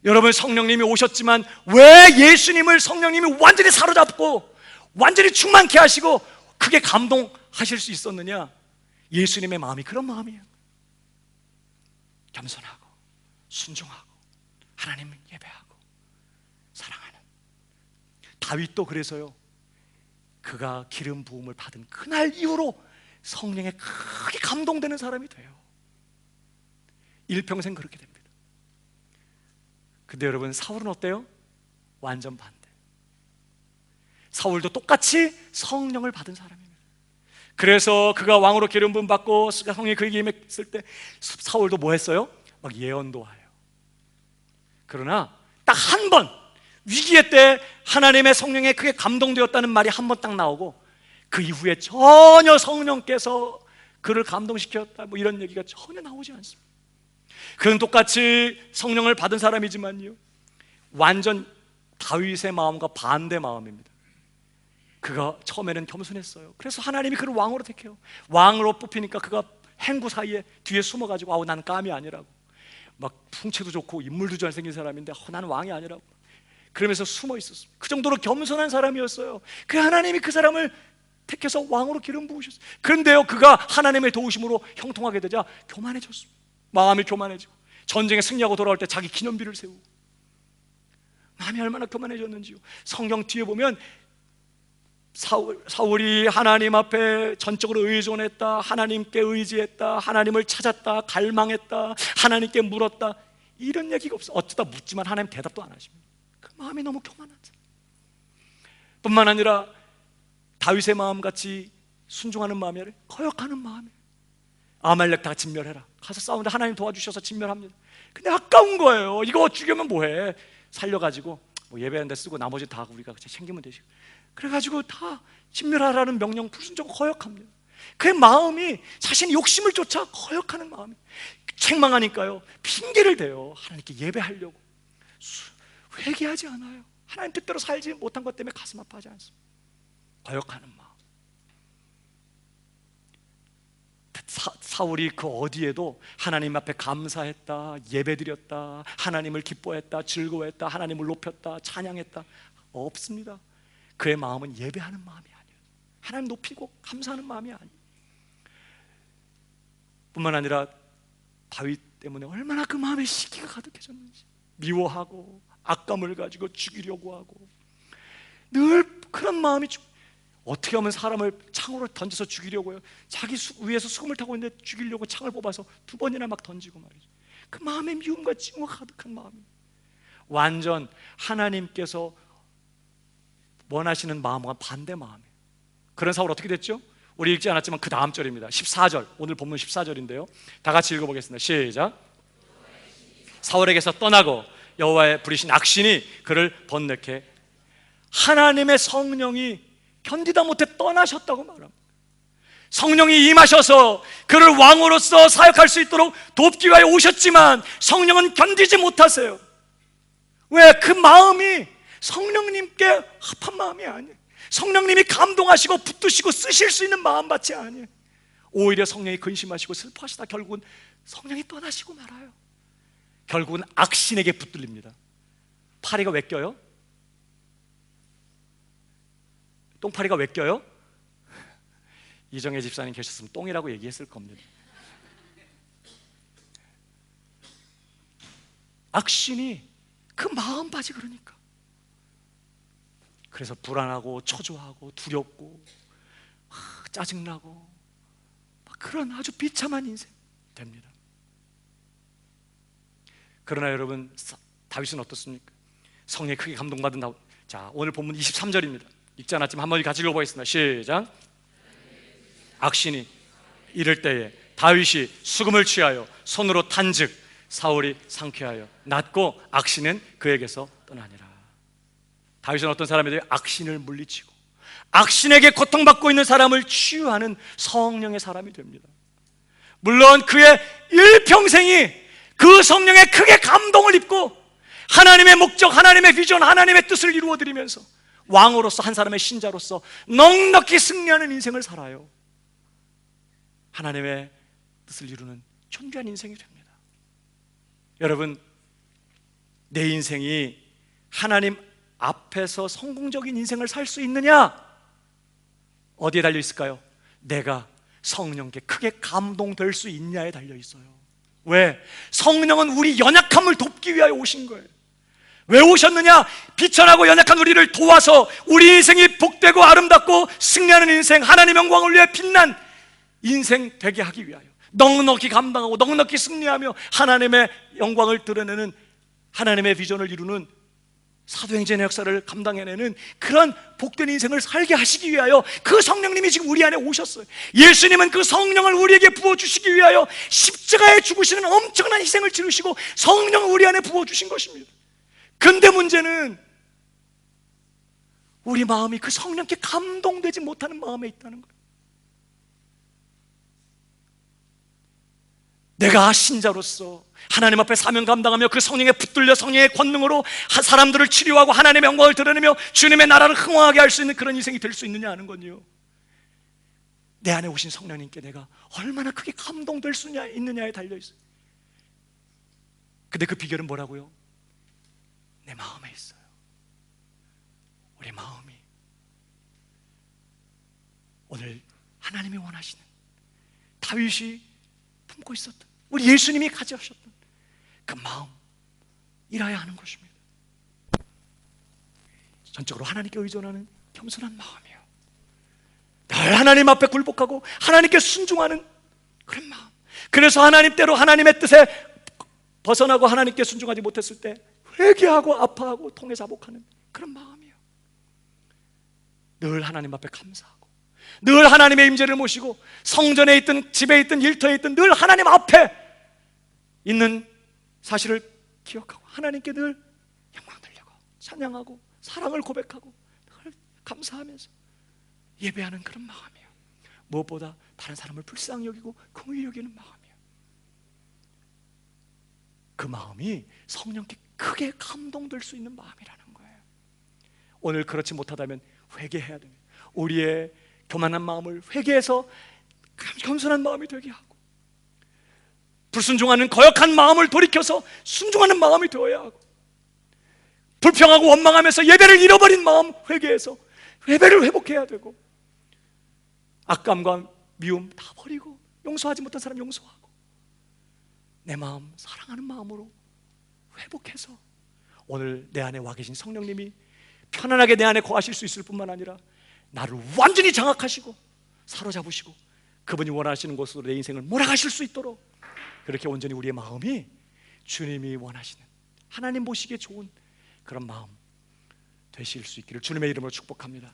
여러분, 성령님이 오셨지만 왜 예수님을 성령님이 완전히 사로잡고 완전히 충만케 하시고 크게 감동하실 수 있었느냐? 예수님의 마음이 그런 마음이에요. 겸손하고 순종하고 하나님을 예배하고 사랑하는. 다윗도 그래서요, 그가 기름 부음을 받은 그날 이후로 성령에 크게 감동되는 사람이 돼요. 일평생 그렇게 됩니다. 근데 여러분, 사울은 어때요? 완전 반대. 사울도 똑같이 성령을 받은 사람입니다. 그래서 그가 왕으로 기름 부음 받고 성령이 그에게 임했을 때 사울도 뭐 했어요? 막 예언도 해요. 그러나 딱 한 번 위기의 때 하나님의 성령에 크게 감동되었다는 말이 한 번 딱 나오고 그 이후에 전혀 성령께서 그를 감동시켰다 뭐 이런 얘기가 전혀 나오지 않습니다. 그는 똑같이 성령을 받은 사람이지만요, 완전 다윗의 마음과 반대 마음입니다. 그가 처음에는 겸손했어요. 그래서 하나님이 그를 왕으로 택해요. 왕으로 뽑히니까 그가 행구 사이에 뒤에 숨어가지고 아우 난 감이 아니라고. 막 풍채도 좋고 인물도 잘생긴 사람인데 나는 왕이 아니라고 그러면서 숨어 있었습니다. 그 정도로 겸손한 사람이었어요. 그 하나님이 그 사람을 택해서 왕으로 기름 부으셨어요. 그런데요, 그가 하나님의 도우심으로 형통하게 되자 교만해졌습니다. 마음이 교만해지고 전쟁에 승리하고 돌아올 때 자기 기념비를 세우고 마음이 얼마나 교만해졌는지요. 성경 뒤에 보면 사울이 하나님 앞에 전적으로 의존했다, 하나님께 의지했다, 하나님을 찾았다, 갈망했다, 하나님께 물었다, 이런 얘기가 없어. 어쩌다 묻지만 하나님 대답도 안 하십니다. 그 마음이 너무 교만하죠. 뿐만 아니라 다윗의 마음같이 순종하는 마음이 아니라 거역하는 마음이에요. 아말렉 다 진멸해라. 가서 싸우는데 하나님 도와주셔서 진멸합니다. 근데 아까운 거예요. 이거 죽이면 뭐해? 살려가지고 뭐 예배하는 데 쓰고 나머지 다 우리가 챙기면 되지. 그래가지고 다 진멸하라는 명령 불순종 거역합니다. 그의 마음이 자신의 욕심을 쫓아 거역하는 마음이 책망하니까요 핑계를 대요. 하나님께 예배하려고 회개하지 않아요. 하나님 뜻대로 살지 못한 것 때문에 가슴 아파하지 않습니다. 거역하는 마음. 사울이 그 어디에도 하나님 앞에 감사했다, 예배드렸다, 하나님을 기뻐했다, 즐거워했다, 하나님을 높였다, 찬양했다 없습니다. 그의 마음은 예배하는 마음이 아니에요. 하나님 높이고 감사하는 마음이 아니에요. 뿐만 아니라 다윗 때문에 얼마나 그 마음에 시기가 가득해졌는지, 미워하고 악감을 가지고 죽이려고 하고 늘 그런 마음이 어떻게 하면 사람을 창으로 던져서 죽이려고 해요. 자기 위에서 수금을 타고 있는데 죽이려고 창을 뽑아서 2번이나 막 던지고 말이죠. 그 마음에 미움과 징후가 가득한 마음이에요. 완전 하나님께서 원하시는 마음과 반대 마음이에요. 그런 사울 어떻게 됐죠? 우리 읽지 않았지만 그 다음 절입니다. 14절, 오늘 본문 14절인데요 다 같이 읽어보겠습니다. 시작. 사울에게서 떠나고 여호와의 부리신 악신이 그를 번뇌케 하나님의 성령이 견디다 못해 떠나셨다고 말합니다. 성령이 임하셔서 그를 왕으로서 사역할 수 있도록 돕기 위하여 오셨지만 성령은 견디지 못하세요. 왜? 그 마음이 성령님께 합한 마음이 아니에요. 성령님이 감동하시고 붙드시고 쓰실 수 있는 마음밭이 아니에요. 오히려 성령이 근심하시고 슬퍼하시다 결국은 성령이 떠나시고 말아요. 결국은 악신에게 붙들립니다. 파리가 왜 껴요? 똥파리가 왜 껴요? 이정혜 집사님 계셨으면 똥이라고 얘기했을 겁니다. 악신이 그 마음밭이 그러니까. 그래서 불안하고 초조하고 두렵고 짜증나고 그런 아주 비참한 인생 됩니다. 그러나 여러분, 다윗은 어떻습니까? 성령에 크게 감동받은 다윗. 자, 오늘 본문 23절입니다. 읽지 않았지만 한번 같이 읽어보겠습니다. 시작. 악신이 이럴 때에 다윗이 수금을 취하여 손으로 탄즉 사울이 상쾌하여 낫고 악신은 그에게서 떠나니라. 다윗은 어떤 사람이 악신을 물리치고 악신에게 고통받고 있는 사람을 치유하는 성령의 사람이 됩니다. 물론 그의 일평생이 그 성령에 크게 감동을 입고 하나님의 목적, 하나님의 비전, 하나님의 뜻을 이루어드리면서 왕으로서 한 사람의 신자로서 넉넉히 승리하는 인생을 살아요. 하나님의 뜻을 이루는 존귀한 인생이 됩니다. 여러분, 내 인생이 하나님 앞에서 성공적인 인생을 살 수 있느냐? 어디에 달려 있을까요? 내가 성령께 크게 감동될 수 있냐에 달려 있어요. 왜? 성령은 우리 연약함을 돕기 위하여 오신 거예요. 왜 오셨느냐? 비천하고 연약한 우리를 도와서 우리 인생이 복되고 아름답고 승리하는 인생, 하나님의 영광을 위해 빛난 인생 되게 하기 위하여 넉넉히 감당하고 넉넉히 승리하며 하나님의 영광을 드러내는 하나님의 비전을 이루는 사도행전의 역사를 감당해내는 그런 복된 인생을 살게 하시기 위하여 그 성령님이 지금 우리 안에 오셨어요. 예수님은 그 성령을 우리에게 부어주시기 위하여 십자가에 죽으시는 엄청난 희생을 치르시고 성령을 우리 안에 부어주신 것입니다. 근데 문제는 우리 마음이 그 성령께 감동되지 못하는 마음에 있다는 거예요. 내가 신자로서 하나님 앞에 사명 감당하며 그 성령에 붙들려 성령의 권능으로 사람들을 치료하고 하나님의 영광을 드러내며 주님의 나라를 흥왕하게 할 수 있는 그런 인생이 될 수 있느냐 하는 건요, 내 안에 오신 성령님께 내가 얼마나 크게 감동될 수 있느냐에 달려있어요. 근데 그 비결은 뭐라고요? 내 마음에 있어요. 우리 마음이 오늘 하나님이 원하시는, 다윗이 품고 있었던, 우리 예수님이 가져오셨던 그 마음이라야 하는 것입니다. 전적으로 하나님께 의존하는 겸손한 마음이요, 늘 하나님 앞에 굴복하고 하나님께 순종하는 그런 마음. 그래서 하나님 때로 하나님의 뜻에 벗어나고 하나님께 순종하지 못했을 때 회개하고 아파하고 통해 자복하는 그런 마음이요, 늘 하나님 앞에 감사하고 늘 하나님의 임재를 모시고 성전에 있든 집에 있든 일터에 있든 늘 하나님 앞에 있는 사실을 기억하고 하나님께 늘 영광 돌리고 찬양하고 사랑을 고백하고 늘 감사하면서 예배하는 그런 마음이에요. 무엇보다 다른 사람을 불쌍히 여기고 긍휼히 여기는 마음이에요. 그 마음이 성령께 크게 감동될 수 있는 마음이라는 거예요. 오늘 그렇지 못하다면 회개해야 됩니다. 우리의 교만한 마음을 회개해서 겸손한 마음이 되게 하고, 불순종하는 거역한 마음을 돌이켜서 순종하는 마음이 되어야 하고, 불평하고 원망하면서 예배를 잃어버린 마음 회개해서 예배를 회복해야 되고, 악감과 미움 다 버리고 용서하지 못한 사람 용서하고 내 마음 사랑하는 마음으로 회복해서 오늘 내 안에 와 계신 성령님이 편안하게 내 안에 거하실 수 있을 뿐만 아니라 나를 완전히 장악하시고 사로잡으시고 그분이 원하시는 곳으로 내 인생을 몰아가실 수 있도록 그렇게 온전히 우리의 마음이 주님이 원하시는, 하나님 보시기에 좋은 그런 마음 되실 수 있기를 주님의 이름으로 축복합니다.